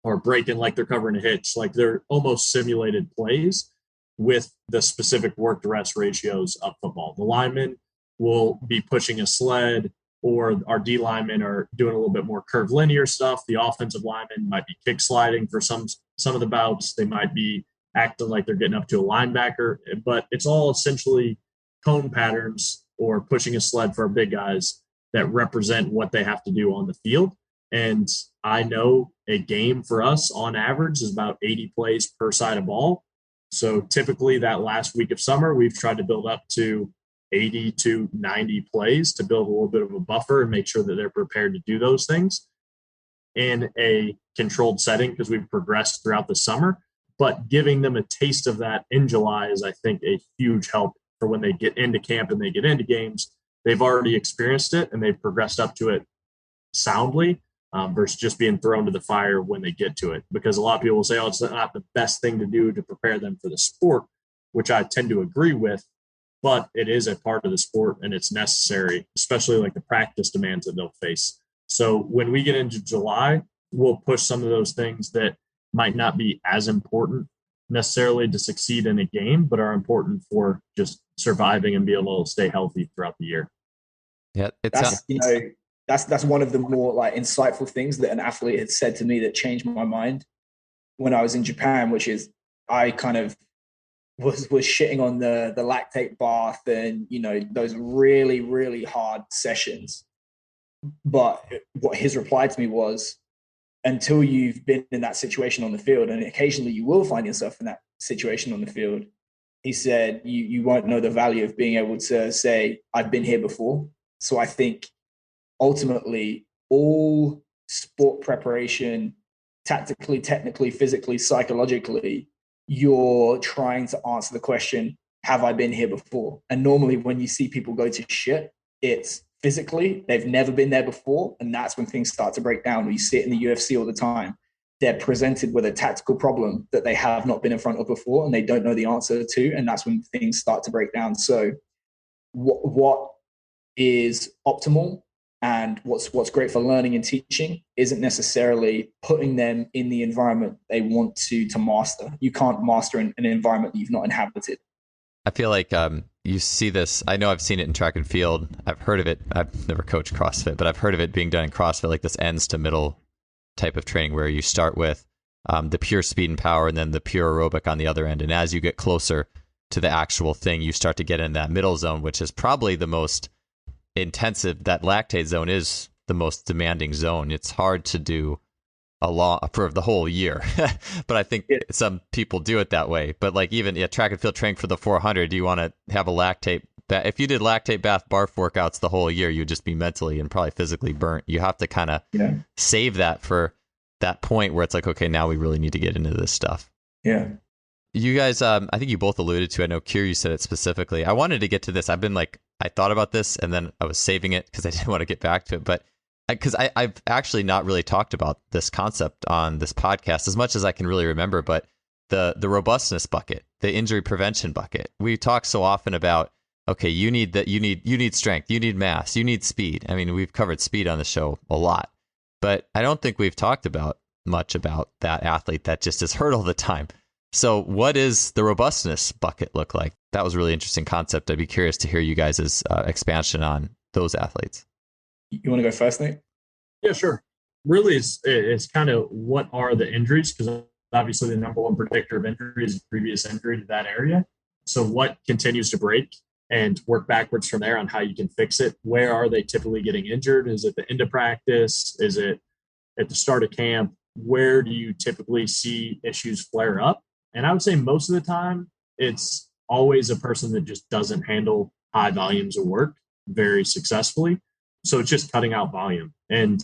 or breaking like they're covering a hitch. Like they're almost simulated plays with the specific work to rest ratios of football. The linemen will be pushing a sled, or our D linemen are doing a little bit more curvilinear stuff. The offensive linemen might be kick sliding for some of the bouts. They might be acting like they're getting up to a linebacker, but it's all essentially cone patterns or pushing a sled for our big guys that represent what they have to do on the field. And I know a game for us on average is about 80 plays per side of ball. So typically that last week of summer, we've tried to build up to 80 to 90 plays to build a little bit of a buffer and make sure that they're prepared to do those things in a controlled setting, because we've progressed throughout the summer. But giving them a taste of that in July is, I think, a huge help for when they get into camp and they get into games. They've already experienced it and they've progressed up to it soundly, versus just being thrown to the fire when they get to it. Because a lot of people will say, oh, it's not the best thing to do to prepare them for the sport, which I tend to agree with, but it is a part of the sport and it's necessary, especially like the practice demands that they'll face. So when we get into July, we'll push some of those things that might not be as important necessarily to succeed in a game, but are important for just surviving and being able to stay healthy throughout the year. Yeah, that's one of the more like insightful things that an athlete had said to me that changed my mind when I was in Japan, which is I kind of was shitting on the lactate bath and, those really, really hard sessions. But what his reply to me was, until you've been in that situation on the field, and occasionally you will find yourself in that situation on the field, he said, you won't know the value of being able to say, I've been here before. So I think ultimately all sport preparation, tactically, technically, physically, psychologically, you're trying to answer the question, have I been here before? And normally when you see people go to shit, it's physically, they've never been there before. And that's when things start to break down. We see it in the UFC all the time. They're presented with a tactical problem that they have not been in front of before and they don't know the answer to. And that's when things start to break down. So what is optimal and what's great for learning and teaching isn't necessarily putting them in the environment they want to master. You can't master an environment that you've not inhabited. I feel like you see this. I know I've seen it in track and field. I've heard of it. I've never coached CrossFit, but I've heard of it being done in CrossFit, like this ends to middle type of training where you start with the pure speed and power and then the pure aerobic on the other end. And as you get closer to the actual thing, you start to get in that middle zone, which is probably the most intensive. That lactate zone is the most demanding zone. It's hard to do a lot for the whole year, but I think some people do it that way. But like even track and field training for the 400, you want to have a lactate. If you did lactate bath barf workouts the whole year, you'd just be mentally and probably physically burnt. You have to kind of save that for that point where it's like, okay, now we really need to get into this stuff. Yeah. You guys, I think you both alluded to, I know Keir, you said it specifically. I wanted to get to this. I thought about this and then I was saving it because I didn't want to get back to it. But because I've actually not really talked about this concept on this podcast as much as I can really remember, but the robustness bucket, the injury prevention bucket. We talk so often about, okay, you need strength, you need mass, you need speed. I mean, we've covered speed on the show a lot, but I don't think we've talked about much about that athlete that just is hurt all the time. So what does the robustness bucket look like? That was a really interesting concept. I'd be curious to hear you guys' expansion on those athletes. You want to go first, Nick? Yeah, sure. Really, it's kind of what are the injuries? Because obviously the number one predictor of injury is previous injury to that area. So what continues to break and work backwards from there on how you can fix it. Where are they typically getting injured? Is it the end of practice? Is it at the start of camp? Where do you typically see issues flare up? And I would say most of the time, it's always a person that just doesn't handle high volumes of work very successfully. So it's just cutting out volume. And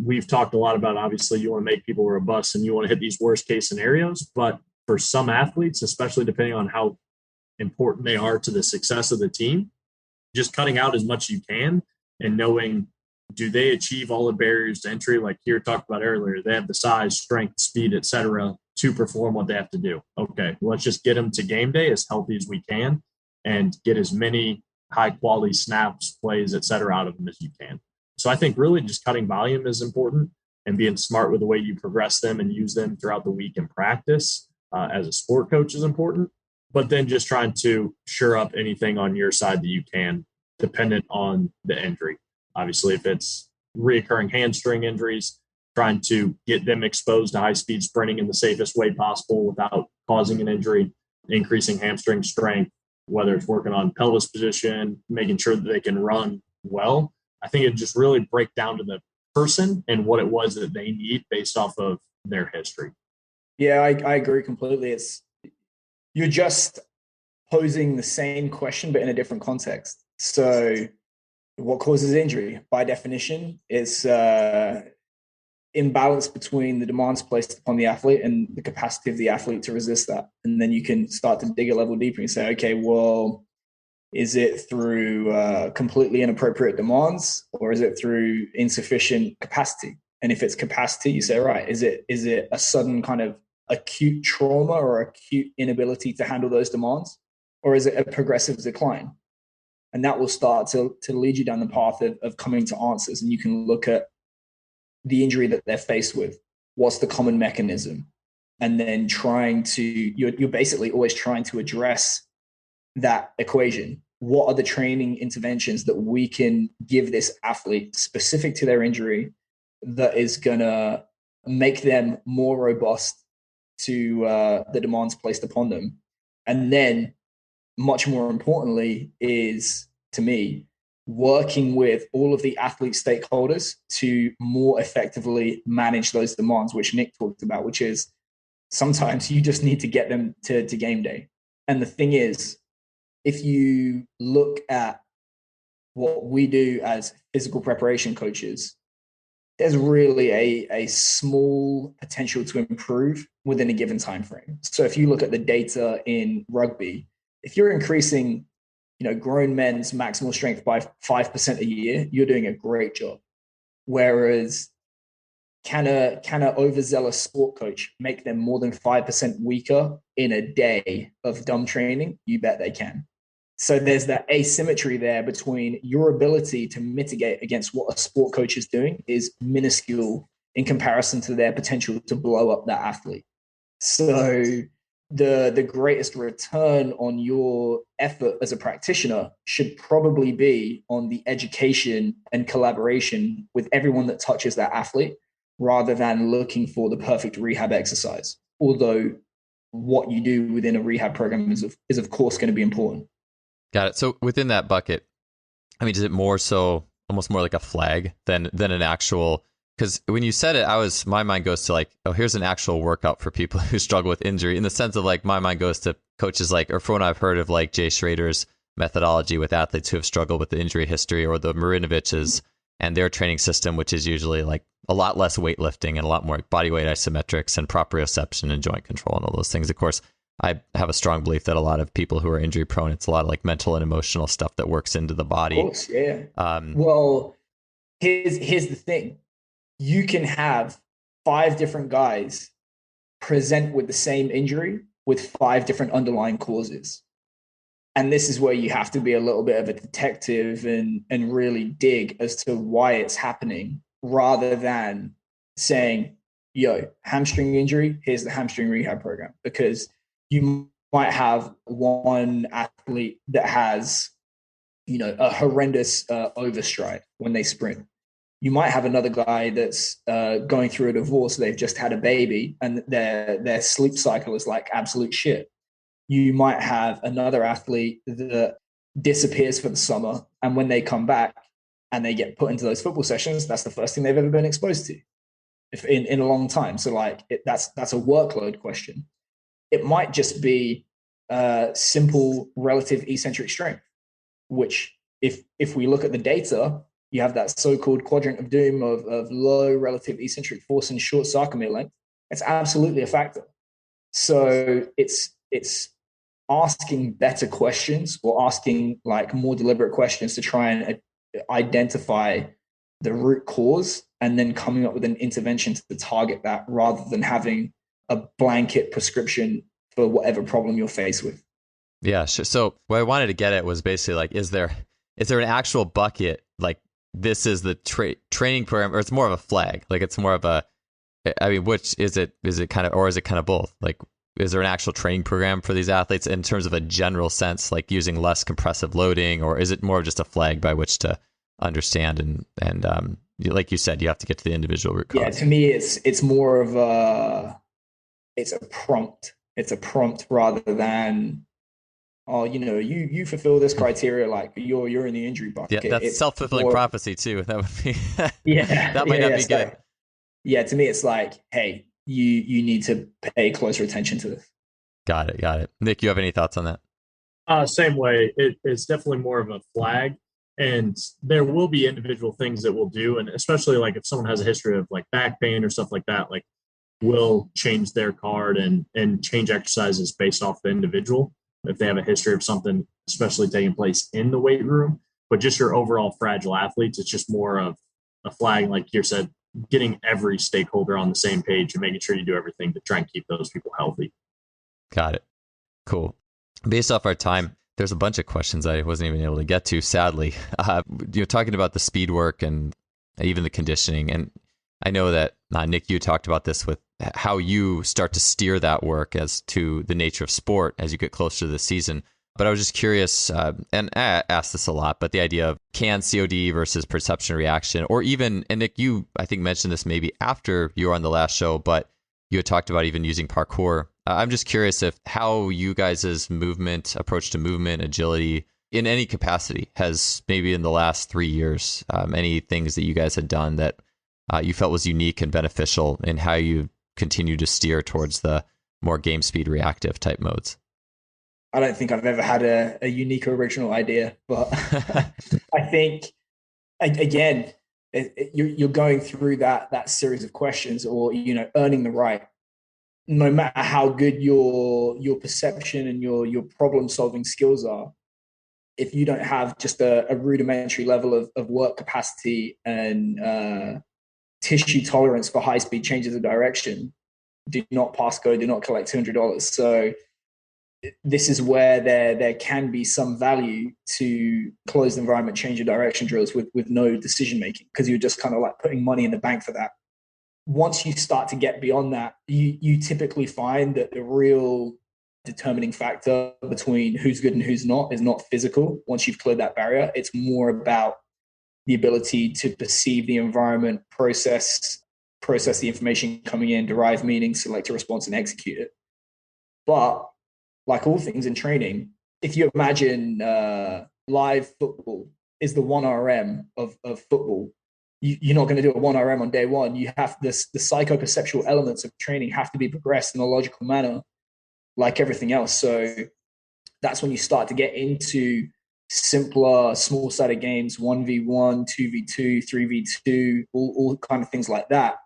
we've talked a lot about, obviously, you want to make people robust and you want to hit these worst case scenarios. But for some athletes, especially depending on how important they are to the success of the team, just cutting out as much as you can and knowing, do they achieve all the barriers to entry? Like Keir talked about earlier, they have the size, strength, speed, etc., to perform what they have to do. Okay, let's just get them to game day as healthy as we can and get as many high quality snaps, plays, etc., out of them as you can. So I think really just cutting volume is important, and being smart with the way you progress them and use them throughout the week in practice as a sport coach is important. But then just trying to shore up anything on your side that you can, dependent on the injury. Obviously, if it's reoccurring hamstring injuries, trying to get them exposed to high-speed sprinting in the safest way possible without causing an injury, increasing hamstring strength, whether it's working on pelvis position, making sure that they can run well. I think it just really break down to the person and what it was that they need based off of their history. Yeah, I agree completely. You're just posing the same question, but in a different context. So what causes injury? By definition, it's imbalance between the demands placed upon the athlete and the capacity of the athlete to resist that. And then you can start to dig a level deeper and say, okay, well, is it through completely inappropriate demands, or is it through insufficient capacity? And if it's capacity, you say, right, is it a sudden kind of acute trauma or acute inability to handle those demands, or is it a progressive decline? And that will start to lead you down the path of coming to answers. And you can look at the injury that they're faced with. What's the common mechanism? And then you're basically always trying to address that equation. What are the training interventions that we can give this athlete specific to their injury that is going to make them more robust to the demands placed upon them? And then, much more importantly, is, to me, working with all of the athlete stakeholders to more effectively manage those demands, which Nick talked about, which is sometimes you just need to get them to game day. And the thing is, if you look at what we do as physical preparation coaches, there's really a small potential to improve within a given time frame. So if you look at the data in rugby, if you're increasing, grown men's maximal strength by 5% a year, you're doing a great job. Whereas can a overzealous sport coach make them more than 5% weaker in a day of dumb training? You bet they can. So there's that asymmetry there between your ability to mitigate against what a sport coach is doing is minuscule in comparison to their potential to blow up that athlete. So the greatest return on your effort as a practitioner should probably be on the education and collaboration with everyone that touches that athlete, rather than looking for the perfect rehab exercise. Although what you do within a rehab program is of course going to be important. Got it. So within that bucket, I mean, is it more so almost more like a flag than an actual? Because when you said it, my mind goes to like, oh, here's an actual workout for people who struggle with injury, in the sense of like, my mind goes to coaches like, or from what I've heard of like Jay Schrader's methodology with athletes who have struggled with the injury history, or the Marinovich's and their training system, which is usually like a lot less weightlifting and a lot more body weight isometrics and proprioception and joint control and all those things. Of course, I have a strong belief that a lot of people who are injury prone, it's a lot of like mental and emotional stuff that works into the body. Of course, yeah. Well, here's the thing. You can have 5 different guys present with the same injury with 5 different underlying causes. And this is where you have to be a little bit of a detective and really dig as to why it's happening, rather than saying, yo, hamstring injury, here's the hamstring rehab program. Because you might have one athlete that has, a horrendous overstride when they sprint. You might have another guy that's going through a divorce. They've just had a baby and their sleep cycle is like absolute shit. You might have another athlete that disappears for the summer, and when they come back and they get put into those football sessions, that's the first thing they've ever been exposed to in a long time. So like that's a workload question. It might just be simple relative eccentric strength, which if we look at the data, you have that so-called quadrant of doom of low relative eccentric force and short sarcomere length. It's absolutely a factor. So it's asking better questions or asking like more deliberate questions to try and identify the root cause and then coming up with an intervention to target that rather than having a blanket prescription for whatever problem you're faced with. Yeah, sure. So what I wanted to get at was basically like, is there an actual bucket, like this is the training program, or it's more of a flag? Like it's more of a, I mean, which is it kind of, or is it kind of both? Like, is there an actual training program for these athletes in terms of a general sense, like using less compressive loading, or is it more of just a flag by which to understand and like you said, you have to get to the individual root cause? Yeah, to me, it's more of it's a prompt. It's a prompt rather than, oh, you fulfill this criteria, like you're in the injury bucket. Yeah, that's self-fulfilling prophecy too. That would be that might not be good. Like, yeah, to me, it's like, hey, you need to pay closer attention to this. Got it. Nick, you have any thoughts on that? Same way. It's definitely more of a flag, and there will be individual things that we'll do, and especially like if someone has a history of like back pain or stuff like that, like we'll change their card and change exercises based off the individual if they have a history of something, especially taking place in the weight room. But just your overall fragile athletes, it's just more of a flag, like Keir said, getting every stakeholder on the same page and making sure you do everything to try and keep those people healthy. Got it. Cool. Based off our time, there's a bunch of questions I wasn't even able to get to, sadly. You're talking about the speed work and even the conditioning. And I know that, Nick, you talked about this with how you start to steer that work as to the nature of sport as you get closer to the season. But I was just curious, and I asked this a lot, but the idea of can COD versus perception reaction, or even, and Nick, you, I think, mentioned this maybe after you were on the last show, but you had talked about even using parkour. I'm just curious if how you guys' approach to movement, agility, in any capacity has maybe in the last 3 years, any things that you guys had done that you felt was unique and beneficial in how you continue to steer towards the more game speed reactive type modes. I don't think I've ever had a unique or original idea, but I think, again, you're going through that series of questions, or earning the right. No matter how good your perception and your problem solving skills are, if you don't have just a rudimentary level of work capacity and tissue tolerance for high speed changes of direction, do not pass go, do not collect $200. So this is where there can be some value to closed environment change of direction drills with no decision making, because you're just kind of like putting money in the bank for that. Once you start to get beyond that, you typically find that the real determining factor between who's good and who's not is not physical. Once you've cleared that barrier, it's more about the ability to perceive the environment, process the information coming in, derive meaning, select a response, and execute it. But like all things in training, if you imagine live football is the 1RM of football, you're not going to do a 1RM on day one. You have the psychoperceptual elements of training have to be progressed in a logical manner, like everything else. So that's when you start to get into simpler, small-sided games, 1v1, 2v2, 3v2, all kind of things like that.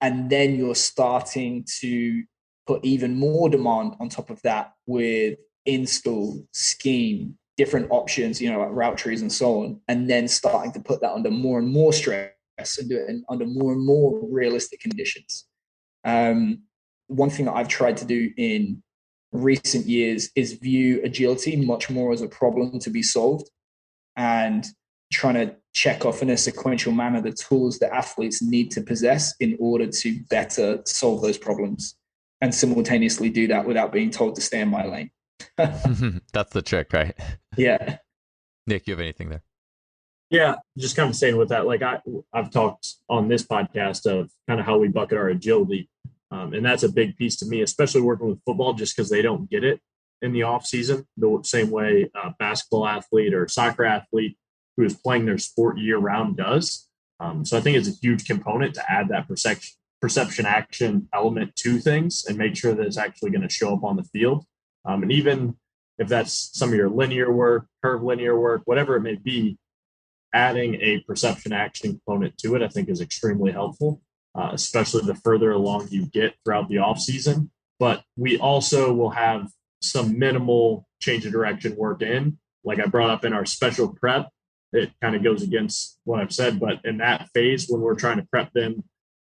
And then you're starting to put even more demand on top of that with install, scheme, different options, like route trees and so on, and then starting to put that under more and more stress and do it under more and more realistic conditions. One thing that I've tried to do in recent years is view agility much more as a problem to be solved, and trying to check off in a sequential manner the tools that athletes need to possess in order to better solve those problems, and simultaneously do that without being told to stay in my lane. That's the trick, right? Yeah. Nick, you have anything there? Yeah, just kind of saying with that, like I've talked on this podcast of kind of how we bucket our agility. And that's a big piece to me, especially working with football, just because they don't get it in the off season the same way a basketball athlete or soccer athlete who is playing their sport year round does. So I think it's a huge component to add that perception action element to things and make sure that it's actually going to show up on the field. And even if that's some of your linear work, curve linear work, whatever it may be, adding a perception action component to it, I think is extremely helpful. Especially the further along you get throughout the off season. But we also will have some minimal change of direction work in. Like I brought up in our special prep, it kind of goes against what I've said, but in that phase, when we're trying to prep them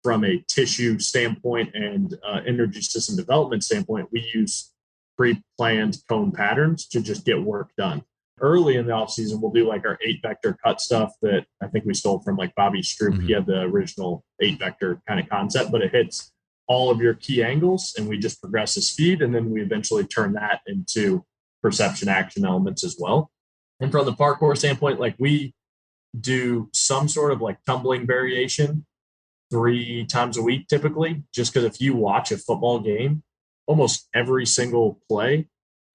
from a tissue standpoint and energy system development standpoint, we use pre-planned cone patterns to just get work done. Early in the off season, we'll do like our 8-vector cut stuff that I think we stole from like Bobby Stroop. Mm-hmm. He had the original 8-vector kind of concept, but it hits all of your key angles and we just progress the speed. And then we eventually turn that into perception action elements as well. And from the parkour standpoint, like we do some sort of like tumbling variation 3 times a week typically, just because if you watch a football game, almost every single play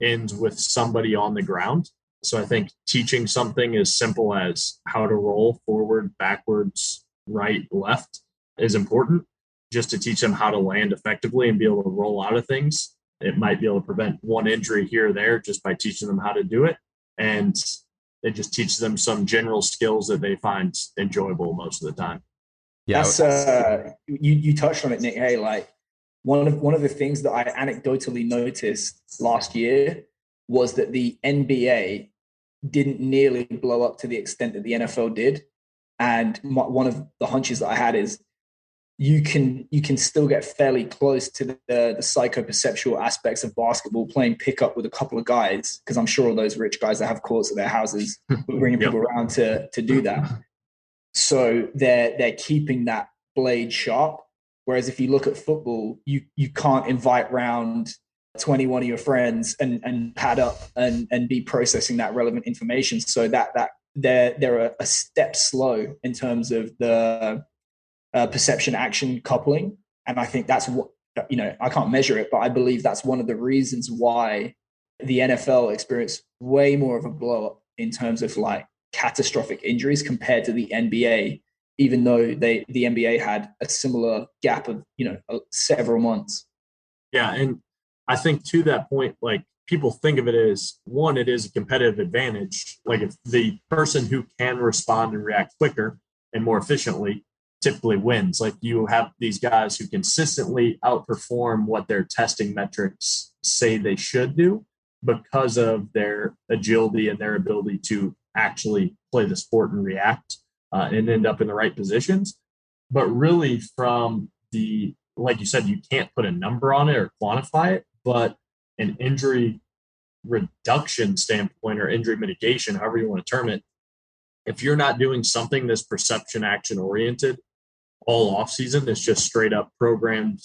ends with somebody on the ground. So I think teaching something as simple as how to roll forward, backwards, right, left is important, just to teach them how to land effectively and be able to roll out of things. It might be able to prevent one injury here or there just by teaching them how to do it. And it just teaches them some general skills that they find enjoyable most of the time. Yeah, that's you touched on it, Nick. Hey, like one of the things that I anecdotally noticed last year was that the NBA didn't nearly blow up to the extent that the NFL did. And one of the hunches that I had is you can still get fairly close to the psychoperceptual aspects of basketball playing pickup with a couple of guys, because I'm sure all those rich guys that have courts at their houses are bringing people around to do that. So they're keeping that blade sharp. Whereas if you look at football, you can't invite round 21 of your friends and pad up and be processing that relevant information. So that they're a step slow in terms of the perception action coupling. And I think that's what, I can't measure it, but I believe that's one of the reasons why the NFL experienced way more of a blow up in terms of like catastrophic injuries compared to the NBA, even though the NBA had a similar gap of, several months. Yeah. And I think to that point, like people think of it as one, it is a competitive advantage. Like if the person who can respond and react quicker and more efficiently typically wins. Like you have these guys who consistently outperform what their testing metrics say they should do because of their agility and their ability to actually play the sport and react and end up in the right positions. But really from like you said, you can't put a number on it or quantify it, but an injury reduction standpoint or injury mitigation, however you want to term it, if you're not doing something that's perception action oriented all off season, it's just straight up programmed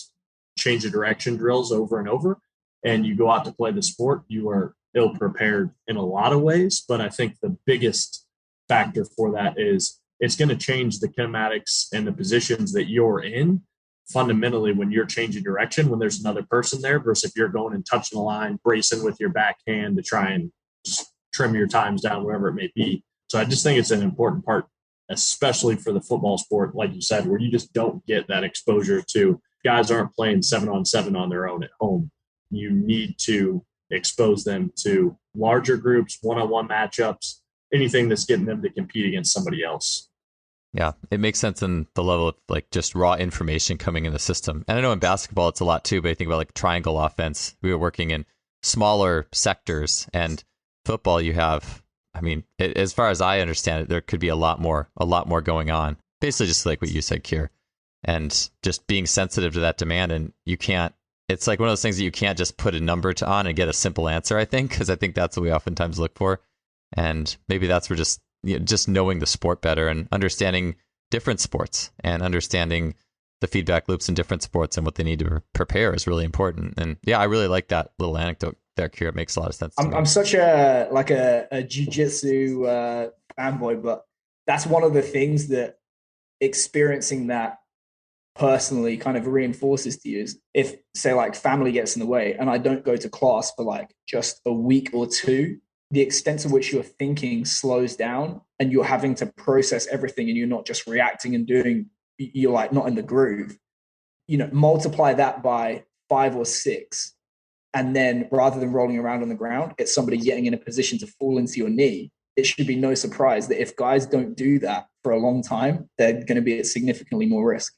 change of direction drills over and over, and you go out to play the sport, you are ill prepared in a lot of ways. But I think the biggest factor for that is it's going to change the kinematics and the positions that you're in fundamentally when you're changing direction, when there's another person there, versus if you're going and touching the line, bracing with your backhand to try and just trim your times down, wherever it may be. So I just think it's an important part, especially for the football sport, like you said, where you just don't get that exposure to guys aren't playing 7-on-7 on their own at home. You need to expose them to larger groups, one-on-one matchups, anything that's getting them to compete against somebody else. Yeah, it makes sense in the level of like just raw information coming in the system. And I know in basketball it's a lot too, but I think about like triangle offense. We were working in smaller sectors, and football you have, as far as I understand it, there could be a lot more going on. Basically just like what you said, Keir, and just being sensitive to that demand. And it's like one of those things that you can't just put a number on and get a simple answer, I think, because I think that's what we oftentimes look for. And maybe that's where just knowing the sport better and understanding different sports and understanding the feedback loops in different sports and what they need to prepare is really important. And yeah, I really like that little anecdote there, Keir. It makes a lot of sense. I'm such a jiu-jitsu fanboy, but that's one of the things that experiencing that personally kind of reinforces to you is if, say, like family gets in the way and I don't go to class for like just a week or two, the extent to which your thinking slows down and you're having to process everything and you're not just reacting and doing, you're like not in the groove, multiply that by 5 or 6. And then rather than rolling around on the ground, it's somebody getting in a position to fall into your knee. It should be no surprise that if guys don't do that for a long time, they're going to be at significantly more risk.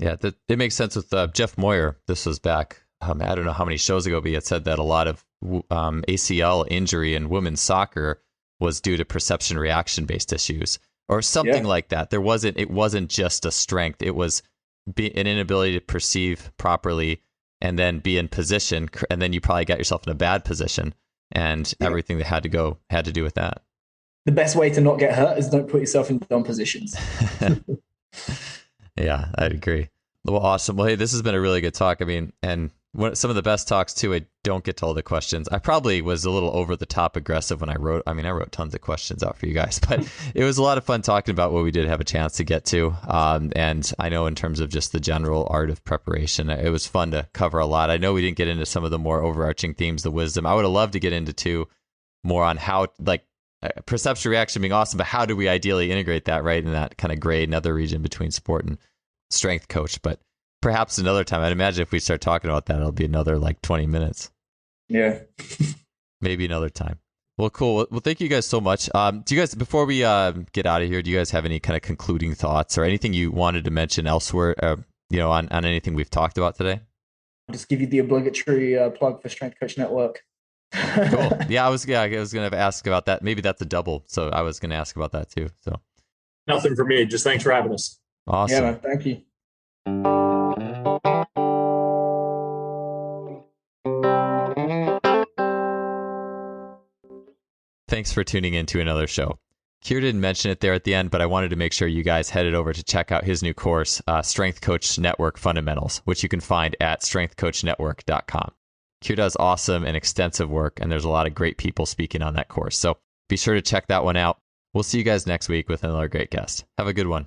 Yeah, it makes sense with Jeff Moyer. This was back, I don't know how many shows ago, but he had said that a lot of ACL injury in women's soccer was due to perception reaction based issues or something like that. It wasn't just a strength. It was an inability to perceive properly and then be in position. And then you probably got yourself in a bad position and everything that had to do with that. The best way to not get hurt is don't put yourself in dumb positions. Yeah, I'd agree. Well, awesome. Well, hey, this has been a really good talk. I mean, and some of the best talks too, I don't get to all the questions. I probably was a little over the top aggressive when I wrote tons of questions out for you guys, but it was a lot of fun talking about what we did have a chance to get to. And I know in terms of just the general art of preparation, it was fun to cover a lot. I know we didn't get into some of the more overarching themes, the wisdom. I would have loved to get into more on how, like, perception reaction being awesome, but how do we ideally integrate that, right, in that kind of gray nether region between sport and strength coach? But perhaps another time. I'd imagine if we start talking about that, it'll be another like 20 minutes. Yeah. Maybe another time. Well, cool. Well, thank you guys so much. Do you guys, before we get out of here, do you guys have any kind of concluding thoughts or anything you wanted to mention elsewhere, on anything we've talked about today? I'll just give you the obligatory plug for Strength Coach Network. Cool. Yeah, I was going to ask about that. Maybe that's a double. So I was going to ask about that too. So nothing for me. Just thanks for having us. Awesome. Yeah, man, thank you. Thanks for tuning in to another show. Keir didn't mention it there at the end, but I wanted to make sure you guys headed over to check out his new course, Strength Coach Network Fundamentals, which you can find at strengthcoachnetwork.com. Keir does awesome and extensive work, and there's a lot of great people speaking on that course. So be sure to check that one out. We'll see you guys next week with another great guest. Have a good one.